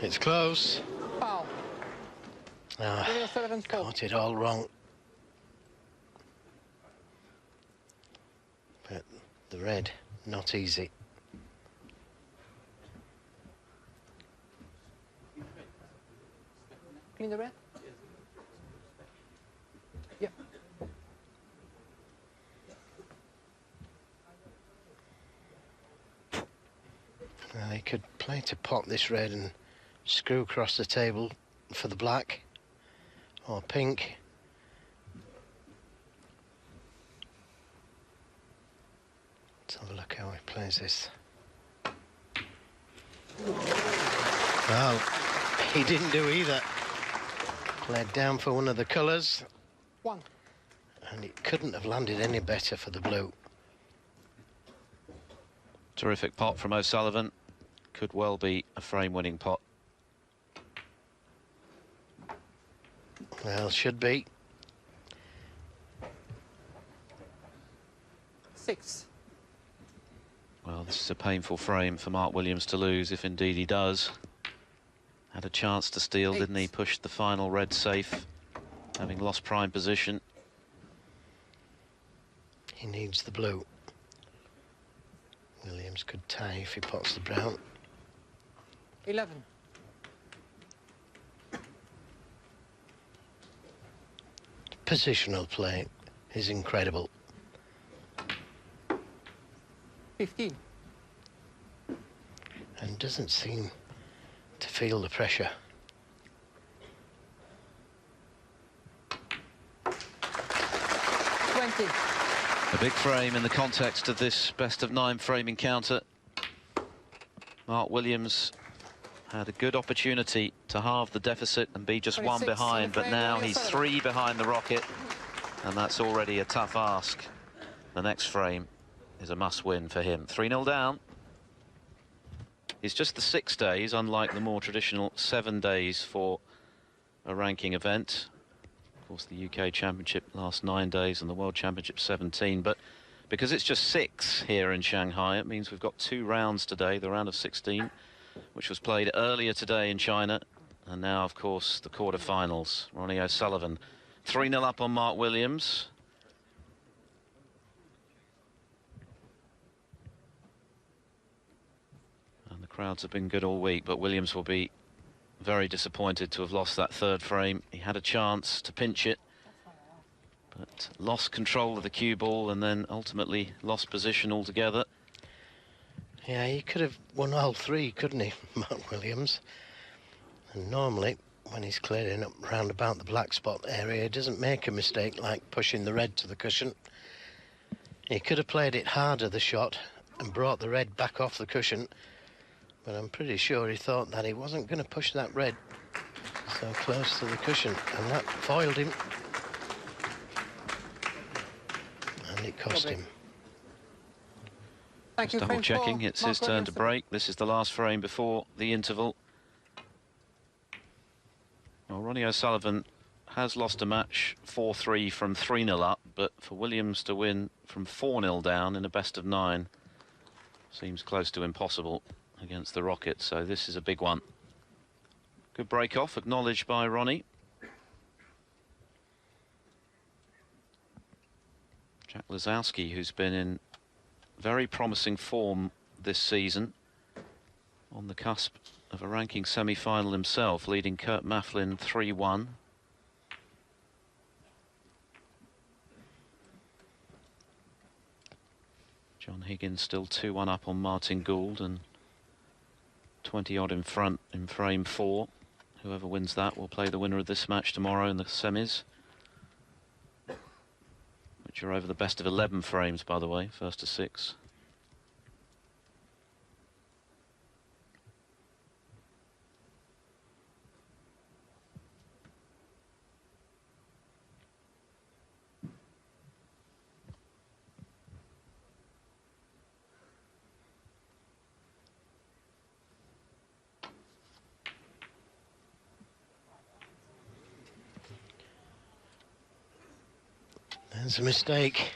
It's close. Foul. Ah, Ronnie O'Sullivan's fault. got it all wrong. But the red, not easy. Clean the red? Yeah. Well, he could play to pot this red and screw across the table for the black or pink. Let's have a look how he plays this. Well, he didn't do either. Played down for one of the colours, One. and it couldn't have landed any better for the blue. Terrific pot from O'Sullivan. Could well be a frame-winning pot. Well, should be. 6. Well, this is a painful frame for Mark Williams to lose, if indeed he does. Had a chance to steal, didn't he? 8. Pushed the final red safe, having lost prime position. He needs the blue. Williams could tie if he pots the brown. 11. Positional play is incredible. 15. And doesn't seem to feel the pressure. 20. A big frame in the context of this best-of-9 frame encounter. Mark Williams had a good opportunity to halve the deficit and be just 1 26 behind, in the but frame, now Ronnie he's O'Sullivan. 3 behind the rocket, and that's already a tough ask. The next frame is a must-win for him. 3-0 down. It's just the 6 days, unlike the more traditional 7 days for a ranking event. Of course, the UK Championship last 9 days and the World Championship 17, but because it's just 6 here in Shanghai, it means we've got 2 rounds today, the round of 16, which was played earlier today in China, and now, of course, the quarterfinals. Ronnie O'Sullivan 3-0 up on Mark Williams. And the crowds have been good all week, but Williams will be very disappointed to have lost that 3rd frame. He had a chance to pinch it, but lost control of the cue ball and then ultimately lost position altogether. Yeah, he could have won all 3, couldn't he, Mark Williams? And normally, when he's clearing up round about the black spot area, he doesn't make a mistake like pushing the red to the cushion. He could have played it harder, the shot, and brought the red back off the cushion, but I'm pretty sure he thought that he wasn't going to push that red so close to the cushion, and that foiled him. it cost him. Thank Just you. double Frame checking, 4. it's Mark his turn to Williamson. break. This is the last frame before the interval. Well, Ronnie O'Sullivan has lost a match 4-3 from 3-0 up, but for Williams to win from 4-0 down in a best of 9 seems close to impossible against the Rockets, so this is a big one. Good break off, acknowledged by Ronnie. Jack Lazowski, who's been in very promising form this season, on the cusp of a ranking semi-final himself, leading Kurt Mafflin 3-1. John Higgins still 2-1 up on Martin Gould and 20-odd in front in frame 4. Whoever wins that will play the winner of this match tomorrow in the semis, which are over the best of 11 frames, by the way, first to 6. There's a mistake.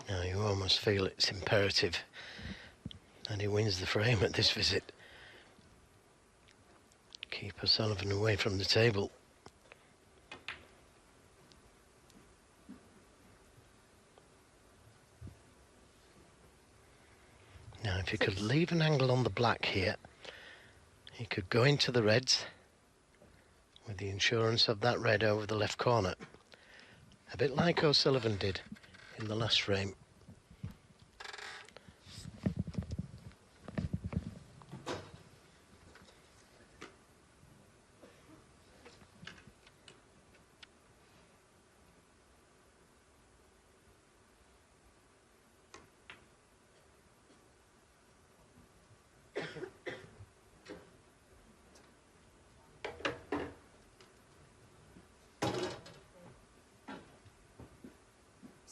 Now you almost feel it's imperative that he wins the frame at this visit. Keep O'Sullivan away from the table. Now if he could leave an angle on the black here, he could go into the reds with the insurance of that red over the left corner. A bit like O'Sullivan did in the last frame.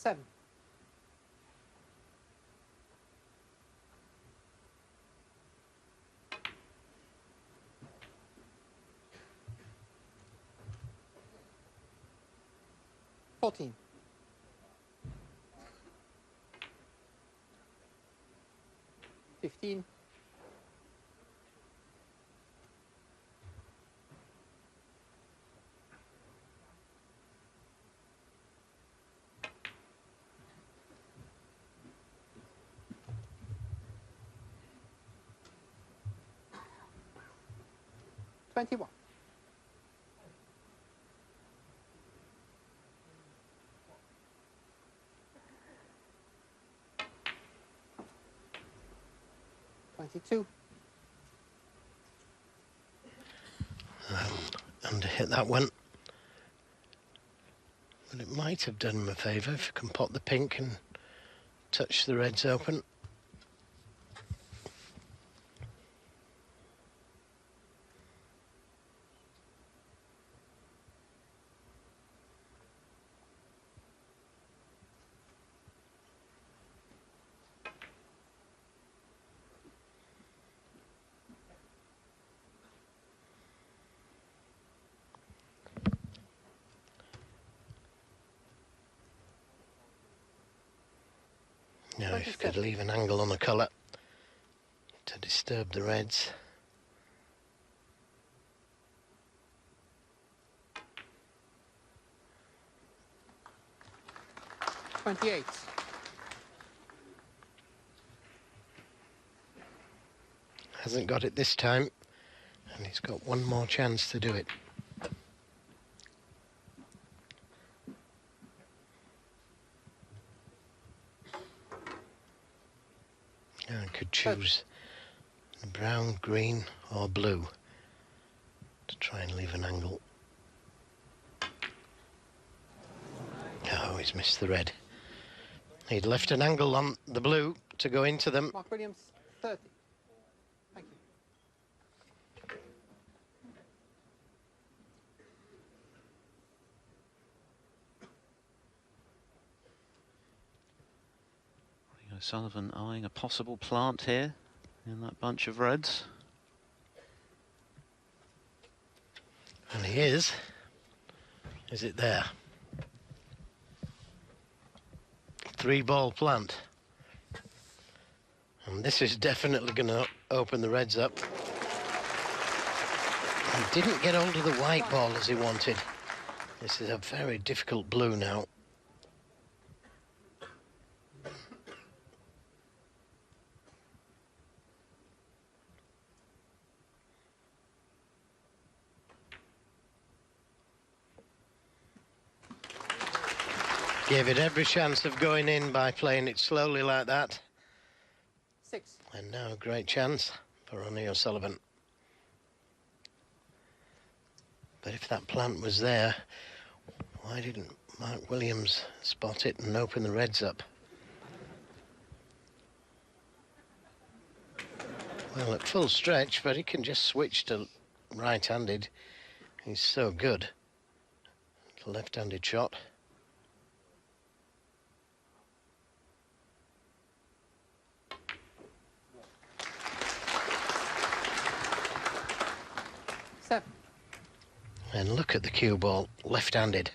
Seven. Fourteen. 15. 21. And hit that one. But it might have done him a favour if you can pop the pink and touch the reds open. Now if you could leave an angle on the colour to disturb the reds. $28. Hasn't got it this time, and he's got one more chance to do it. I could choose the brown, green or blue to try and leave an angle. Oh, he's missed the red. He'd left an angle on the blue to go into them. Mark Williams, 30. Thank you. O'Sullivan eyeing a possible plant here in that bunch of reds. And he is. Is it there? 3-ball plant. And this is definitely going to open the reds up. He didn't get hold of the white ball as he wanted. This is a very difficult blue now. Gave it every chance of going in by playing it slowly like that. 6. And now a great chance for Ronnie O'Sullivan. But if that plant was there, why didn't Mark Williams spot it and open the reds up? Well, at full stretch, but he can just switch to right-handed. He's so good. Left-handed shot. And look at the cue ball, left-handed,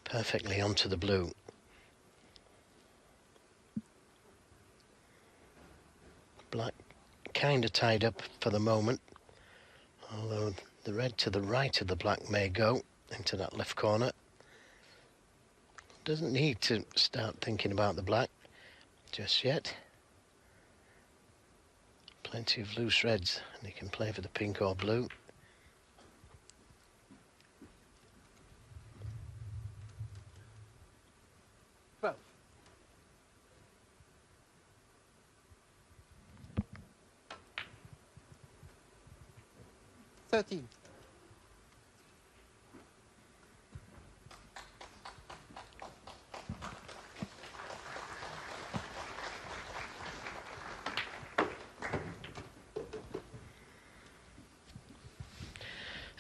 perfectly onto the blue. Black kind of tied up for the moment, although the red to the right of the black may go into that left corner. Doesn't need to start thinking about the black just yet. Plenty of loose reds, and he can play for the pink or blue. Well. 13.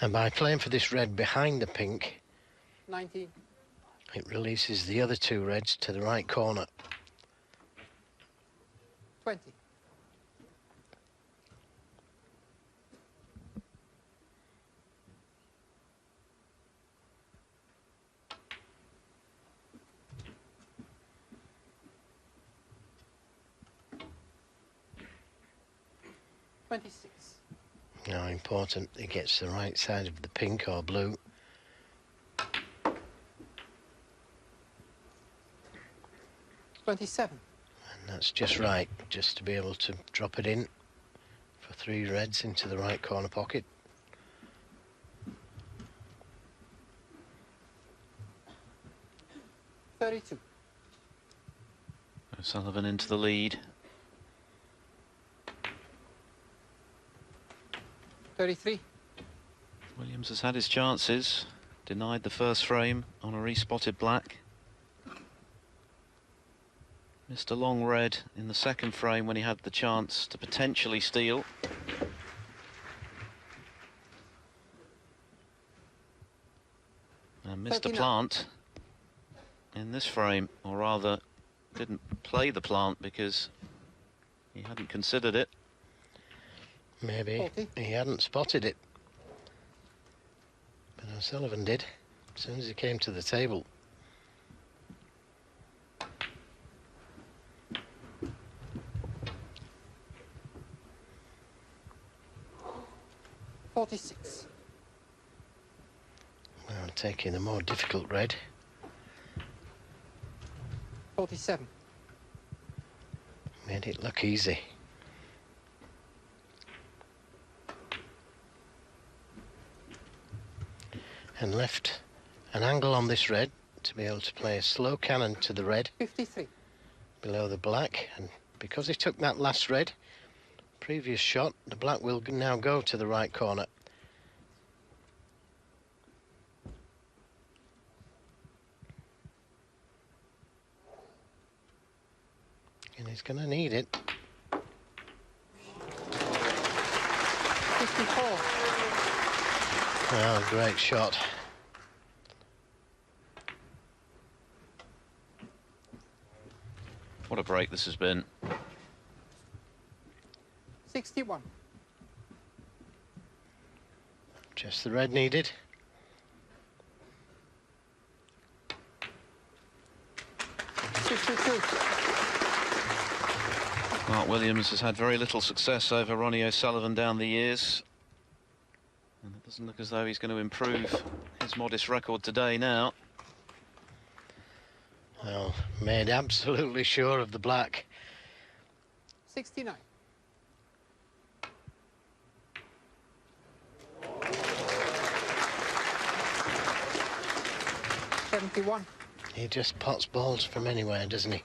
And by playing for this red behind the pink, 19. it releases the other two reds to the right corner. 20. Now important he gets the right side of the pink or blue. 27. And that's just right, just to be able to drop it in for 3 reds into the right corner pocket. O'Sullivan into the lead. 33. Williams has had his chances, denied the first frame on a respotted black. Missed a long red in the second frame when he had the chance to potentially steal. And missed a plant in this frame, or rather didn't play the plant because he hadn't considered it. Maybe 40. He hadn't spotted it. But O'Sullivan did, as soon as he came to the table. Well, taking the more difficult red. 47. Made it look easy. And left an angle on this red to be able to play a slow cannon to the red 53. below the black, and because he took that last red previous shot, the black will now go to the right corner. He's going to need it. 54. Oh, great shot. What a break this has been. 61. Just the red needed. Mark Williams has had very little success over Ronnie O'Sullivan down the years. And it doesn't look as though he's going to improve his modest record today now. Well, made absolutely sure of the black. 69. $71. He just pots balls from anywhere, doesn't he?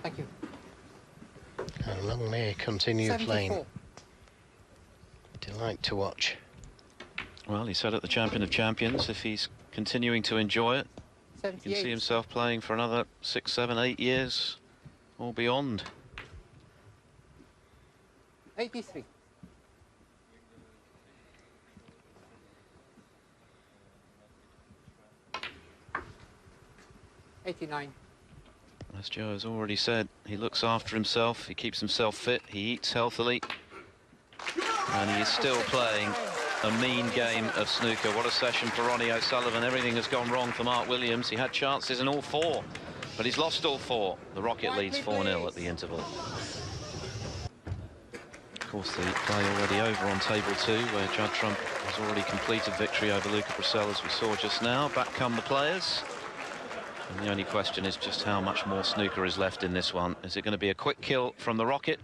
Thank you. And long may he continue 74. playing. Delight to watch. Well, he said at the Champion of Champions, if he's continuing to enjoy it, he can 78. see himself playing for another 6, 7, 8 years or beyond. 83. $89. As Joe has already said, he looks after himself, he keeps himself fit, he eats healthily, and he is still playing a mean game of snooker. What a session for Ronnie O'Sullivan. Everything has gone wrong for Mark Williams. He had chances in all 4, but he's lost all 4. The Rocket leads 4-0 at the interval. Of course, the play already over on table 2, where Judd Trump has already completed victory over Luca Brissell, as we saw just now. Back come the players. And the only question is just how much more snooker is left in this one. Is it going to be a quick kill from the Rocket,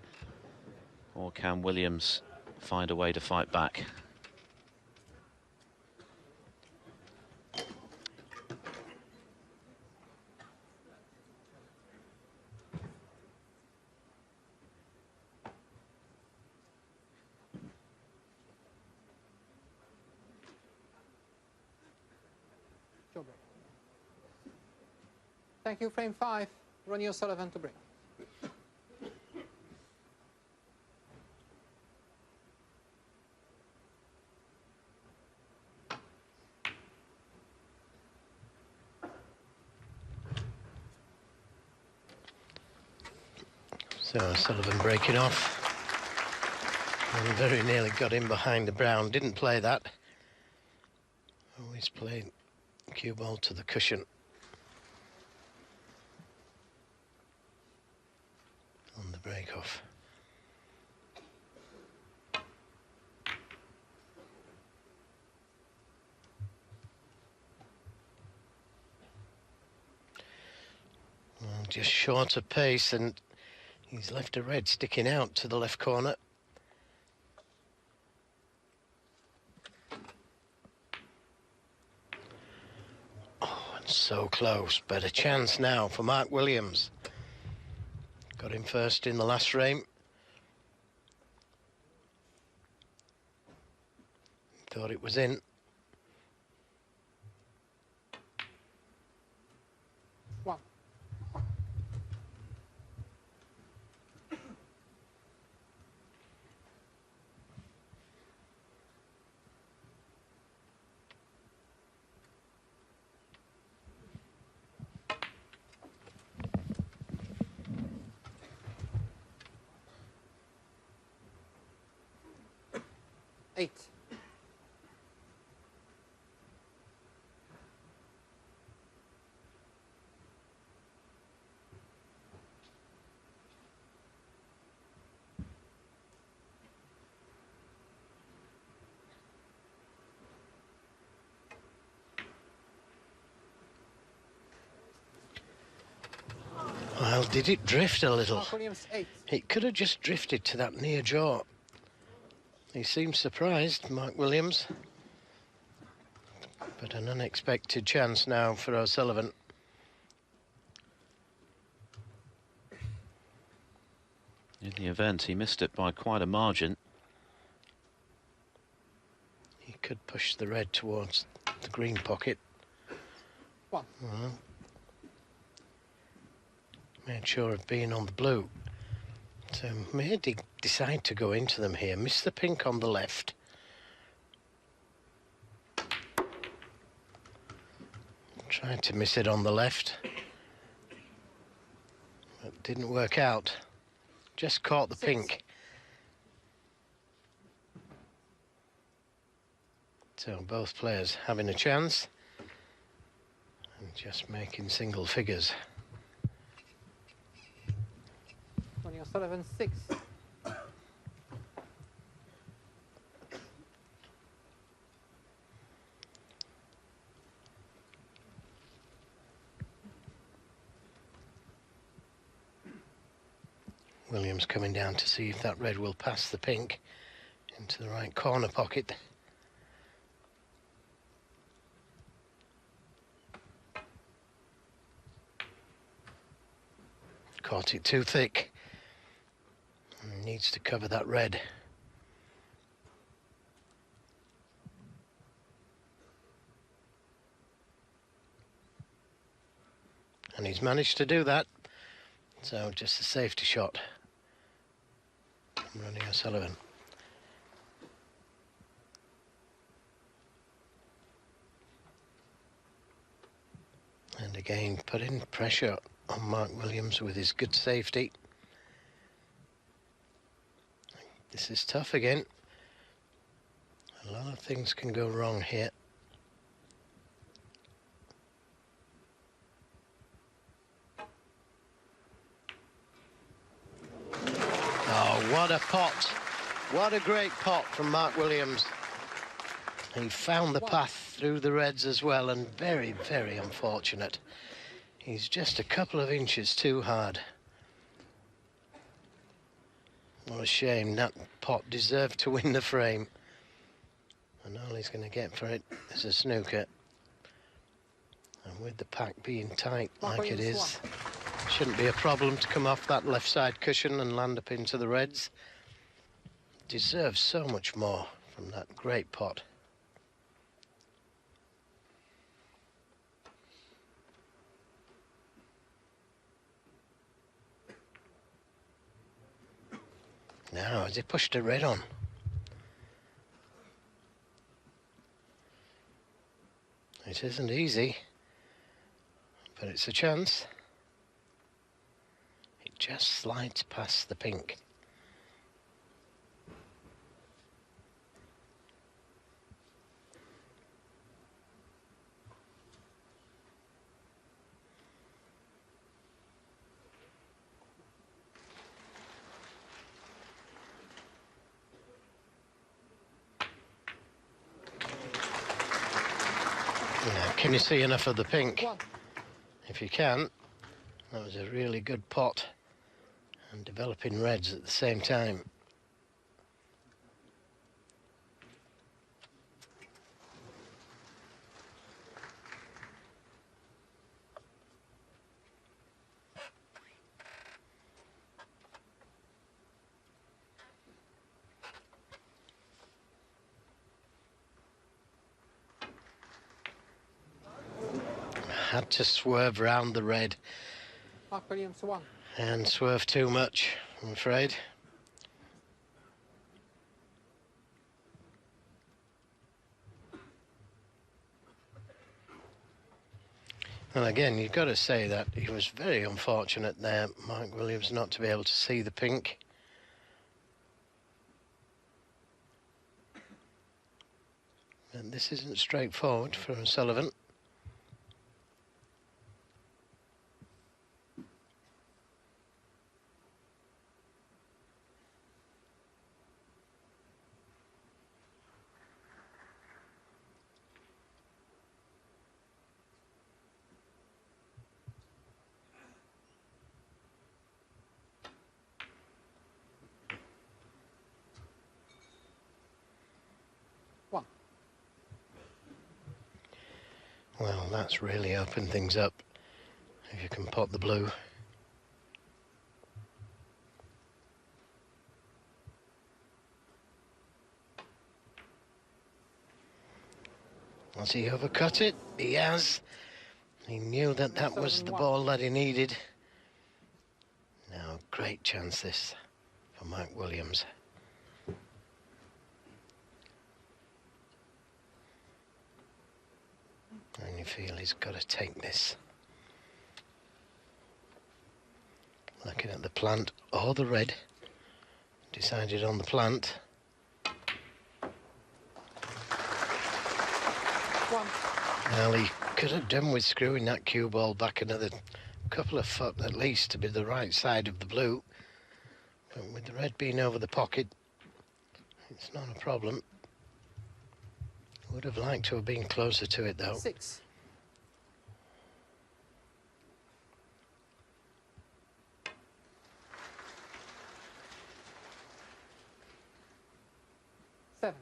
or can Williams find a way to fight back? Thank you. Frame 5. Ronnie O'Sullivan to break. So O'Sullivan breaking off. And very nearly got in behind the brown. Didn't play that. Always played cue ball to the cushion. On the break off. Well, just short of pace, and he's left a red sticking out to the left corner. Oh, and so close, but a chance now for Mark Williams. Got him first in the last frame. Thought it was in. One. Eight. Well, did it drift a little? Mark Williams 8. It could have just drifted to that near jaw. He seems surprised, Mark Williams. But an unexpected chance now for O'Sullivan. In the event, he missed it by quite a margin. He could push the red towards the green pocket. One. Well, made sure of being on the blue. So may decide to go into them here. Miss the pink on the left. Tried to miss it on the left. But didn't work out. Just caught the 6. pink. So both players having a chance. And just making single figures. Ronnie O'Sullivan, 6. Williams coming down to see if that red will pass the pink into the right corner pocket. Caught it too thick. And needs to cover that red. And he's managed to do that. So just a safety shot from Ronnie O'Sullivan. And again, putting pressure on Mark Williams with his good safety. This is tough again. A lot of things can go wrong here. Oh, what a pot. What a great pot from Mark Williams. He found the path through the reds as well, and very, very unfortunate. He's just a couple of inches too hard. What a shame. That pot deserved to win the frame. And all he's going to get for it is a snooker. And with the pack being tight like it is, shouldn't be a problem to come off that left side cushion and land up into the reds. Deserves so much more from that great pot. Now, has he pushed a red on? It isn't easy, but it's a chance. It just slides past the pink. Now, can you see enough of the pink? If you can, that was a really good pot. And developing reds at the same time. Had to swerve round the red. Mark Williams, 1. And swerve too much, I'm afraid. And again, you've got to say that he was very unfortunate there, Mark Williams, not to be able to see the pink. And this isn't straightforward for O'Sullivan. Well, that's really opened things up, if you can pot the blue. Has he overcut it? He has. He knew that that was the 7-1. ball that he needed. Now, great chance this for Mike Williams. And you feel he's got to take this. Looking at the plant or the red. Decided on the plant. 1. Well, he could have done with screwing that cue ball back another couple of foot at least to be the right side of the blue. But with the red being over the pocket, it's not a problem. Would have liked to have been closer to it though. 6. Seven.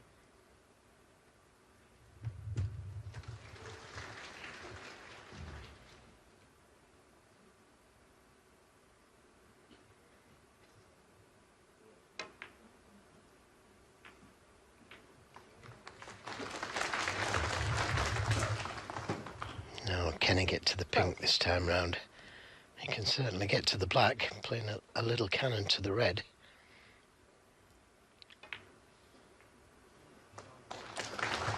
Now, can he get to the pink this time round? He can certainly get to the black, playing a little cannon to the red.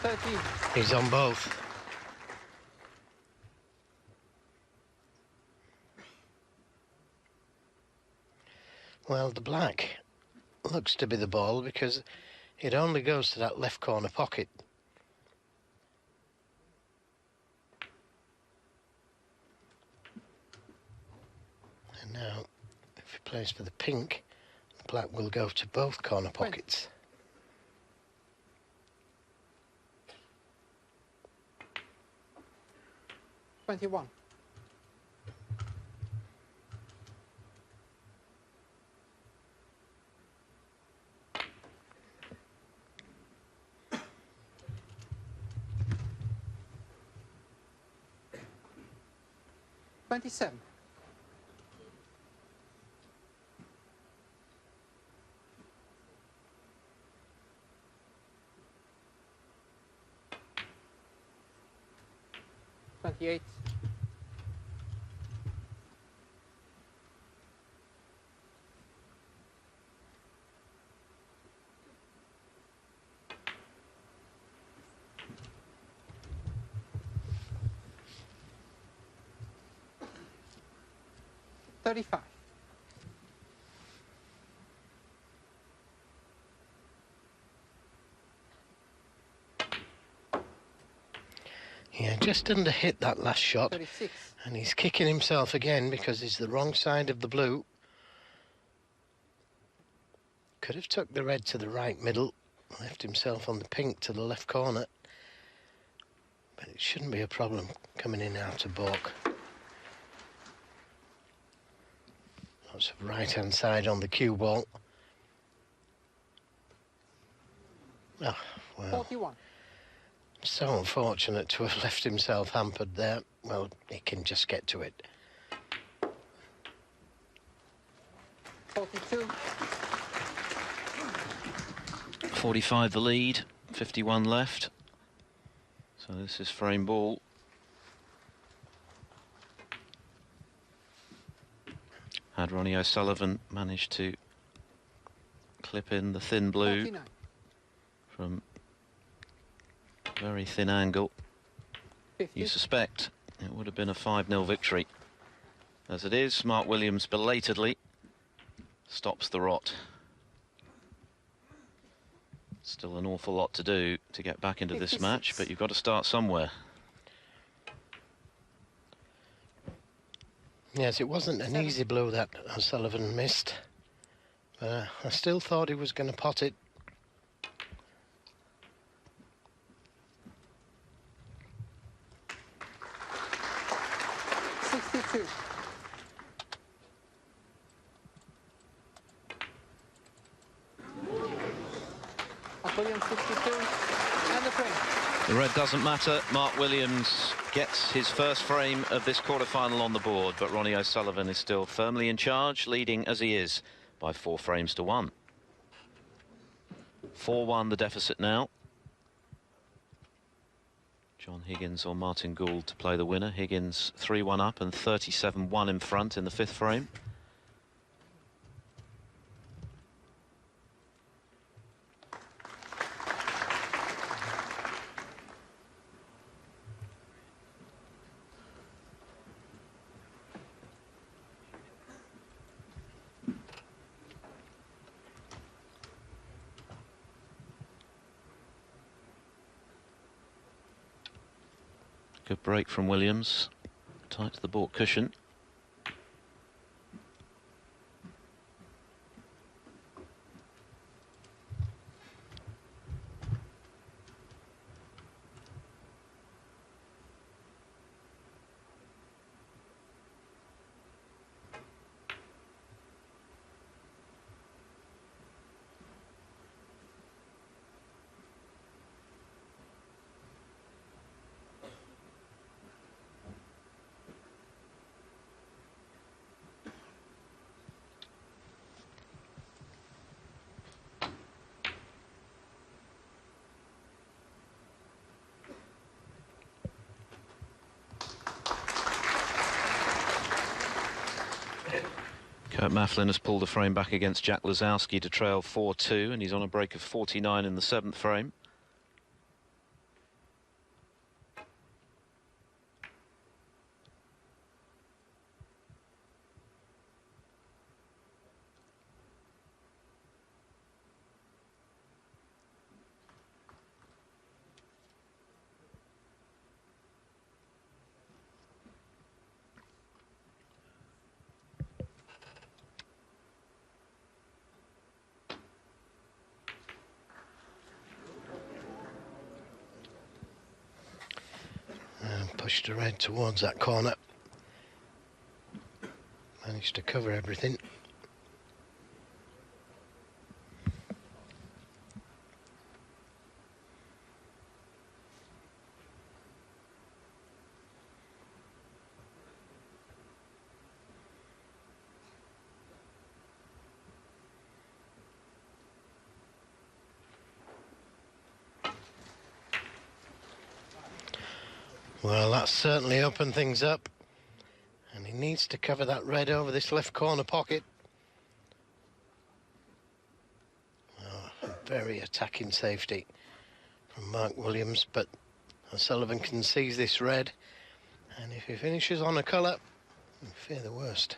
13. He's on both. Well, the black looks to be the ball because it only goes to that left corner pocket. And now, if he plays for the pink, the black will go to both corner pockets. 21. Twenty-seven. 28. 35. Yeah, just under hit that last shot. 36. And he's kicking himself again because he's the wrong side of the blue. Could have took the red to the right middle, left himself on the pink to the left corner. But it shouldn't be a problem coming in out of balk. Lots of right-hand side on the cue ball. Oh, well, 41. so unfortunate to have left himself hampered there. Well, he can just get to it. 42. 45 the lead, 51 left. So this is frame ball. Had Ronnie O'Sullivan managed to clip in the thin blue 49. from a very thin angle, 50. you suspect it would have been a 5-0 victory. As it is, Mark Williams belatedly stops the rot. Still an awful lot to do to get back into this 56. match, but you've got to start somewhere. Yes, it wasn't an easy blow that O'Sullivan missed. I still thought he was going to pot it. Williams 62 and the frame. The red doesn't matter. Mark Williams gets his first frame of this quarter-final on the board, but Ronnie O'Sullivan is still firmly in charge, leading as he is by 4 frames to 1. 4-1 the deficit now. John Higgins or Martin Gould to play the winner. Higgins 3-1 up and 37-1 in front in the 5th frame. Good break from Williams, tight to the baulk cushion. Kurt Mafflin has pulled the frame back against Jack Lazowski to trail 4-2, and he's on a break of 49 in the 7th frame. Pushed the red towards that corner. Managed to cover everything. Well, that's certainly opened things up, and he needs to cover that red over this left corner pocket. Oh, a very attacking safety from Mark Williams, but O'Sullivan can seize this red, and if he finishes on a colour, I fear the worst.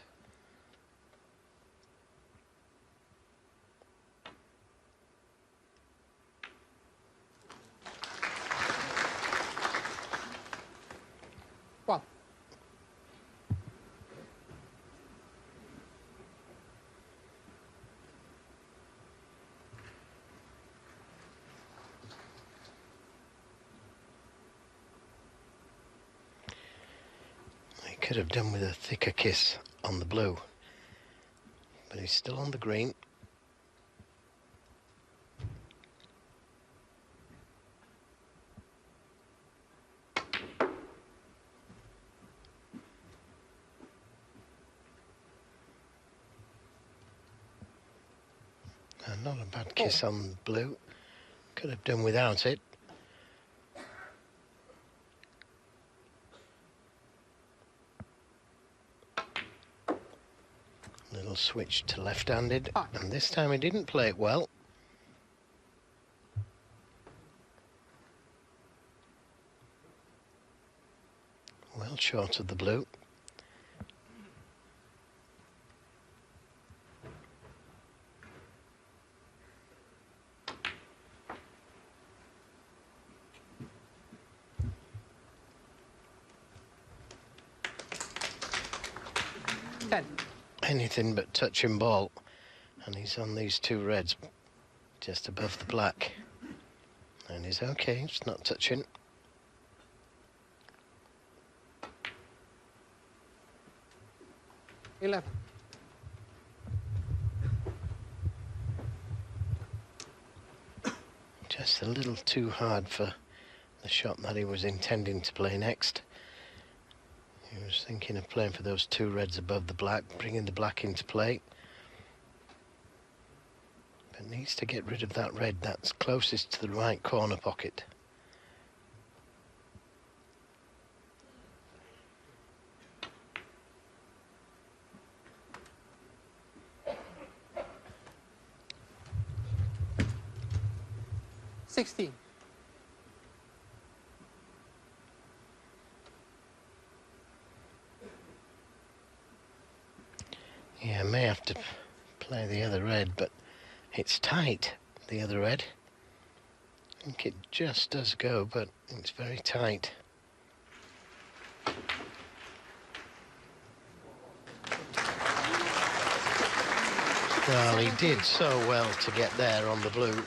Well, He could have done with a thicker kiss on the blue, but he's still on the green. Not a bad kiss on blue. Could have done without it. Little switch to left-handed, and this time he didn't play it well. Well short of the blue. Anything but touching ball, and he's on these two reds just above the black, and he's okay, it's not touching. $11. Just a little too hard for the shot that he was intending to play next. He was thinking of playing for those two reds above the black, bringing the black into play. But needs to get rid of that red that's closest to the right corner pocket. 16. Yeah, I may have to play the other red, but it's tight, the other red. I think it just does go, but it's very tight. Well, he did so well to get there on the blue.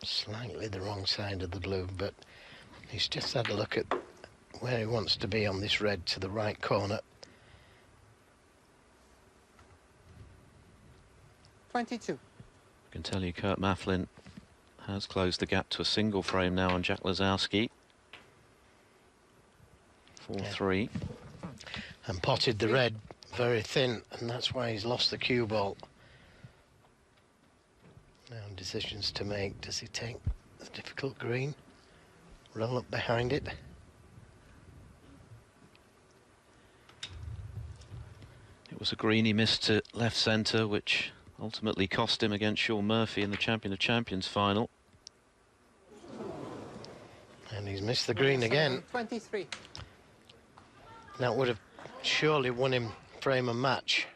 Slightly the wrong side of the blue, but he's just had a look at where he wants to be on this red to the right corner. 22. I can tell you Kurt Mafflin has closed the gap to a single frame now on Jack Lazowski. 4-3. And potted the red very thin, and that's why he's lost the cue ball. Now decisions to make. Does he take the difficult green? Roll up behind it? It was a green he missed to left centre, which ultimately cost him against Sean Murphy in the Champion of Champions final. And he's missed the green again. 23. That would have surely won him frame and match.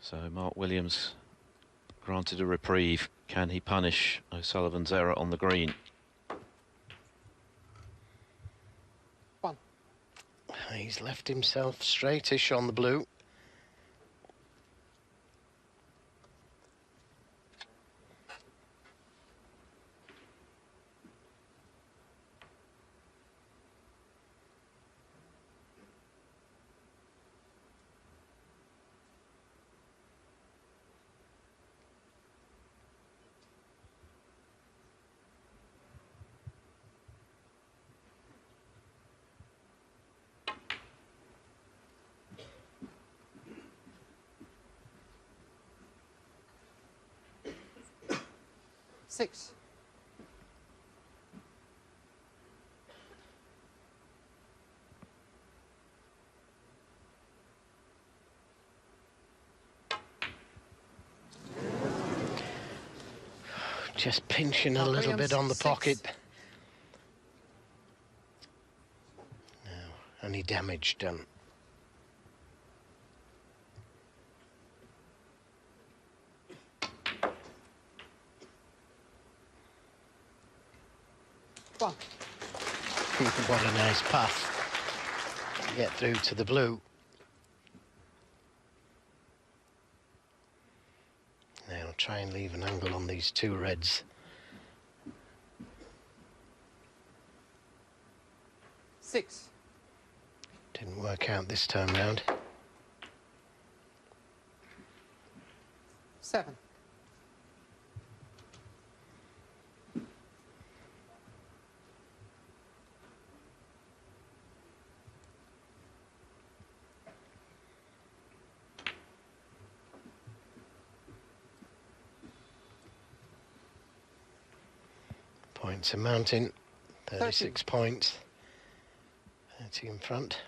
So Mark Williams granted a reprieve. Can he punish O'Sullivan's error on the green? 1. He's left himself straightish on the blue. Six. Just pinching a little bit on the pocket. No, any damage done. One. What a nice path to get through to the blue. Now try and leave an angle on these two reds. 6. Didn't work out this time round. 7. Points are mounting. 36 points. 30 in front.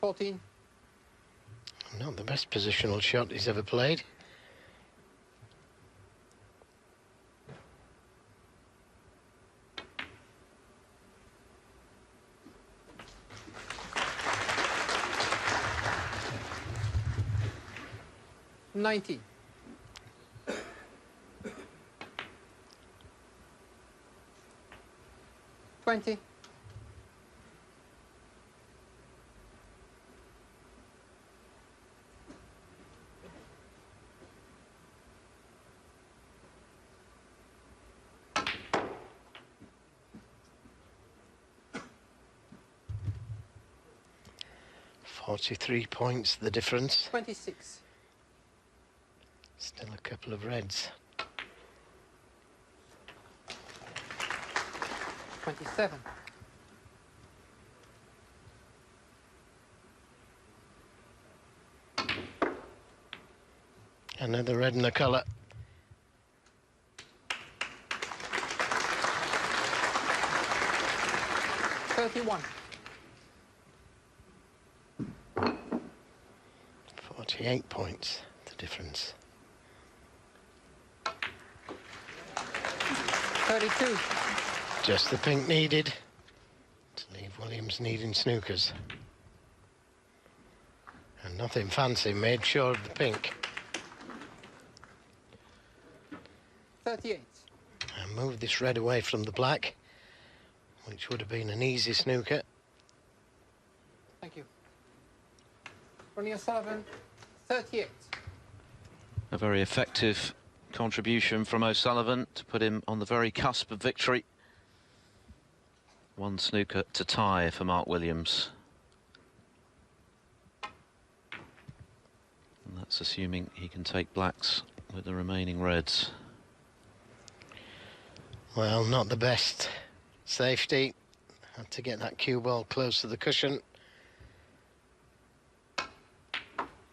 $14. Not the best positional shot he's ever played. $19. 20. 43 points, the difference. 26. Still a couple of reds. 27. Another red and a colour. 31. 48 points, the difference. 32. Just the pink needed to leave Williams needing snookers. And nothing fancy, made sure of the pink. 38. And move this red away from the black, which would have been an easy snooker. Thank you. Ronnie O'Sullivan, 38. A very effective contribution from O'Sullivan to put him on the very cusp of victory. One snooker to tie for Mark Williams. And that's assuming he can take blacks with the remaining reds. Well, not the best safety. Had to get that cue ball close to the cushion.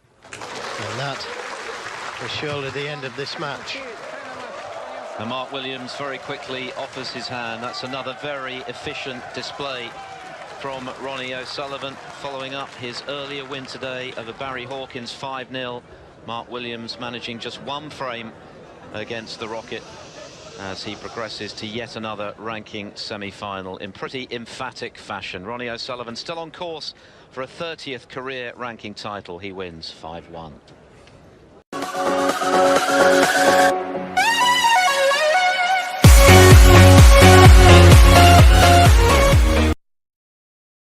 And that is surely the end of this match. And Mark Williams very quickly offers his hand. That's another very efficient display from Ronnie O'Sullivan, following up his earlier win today over Barry Hawkins 5-0. Mark Williams managing just one frame against the Rocket as he progresses to yet another ranking semi-final in pretty emphatic fashion. Ronnie O'Sullivan still on course for a 30th career ranking title. He wins 5-1.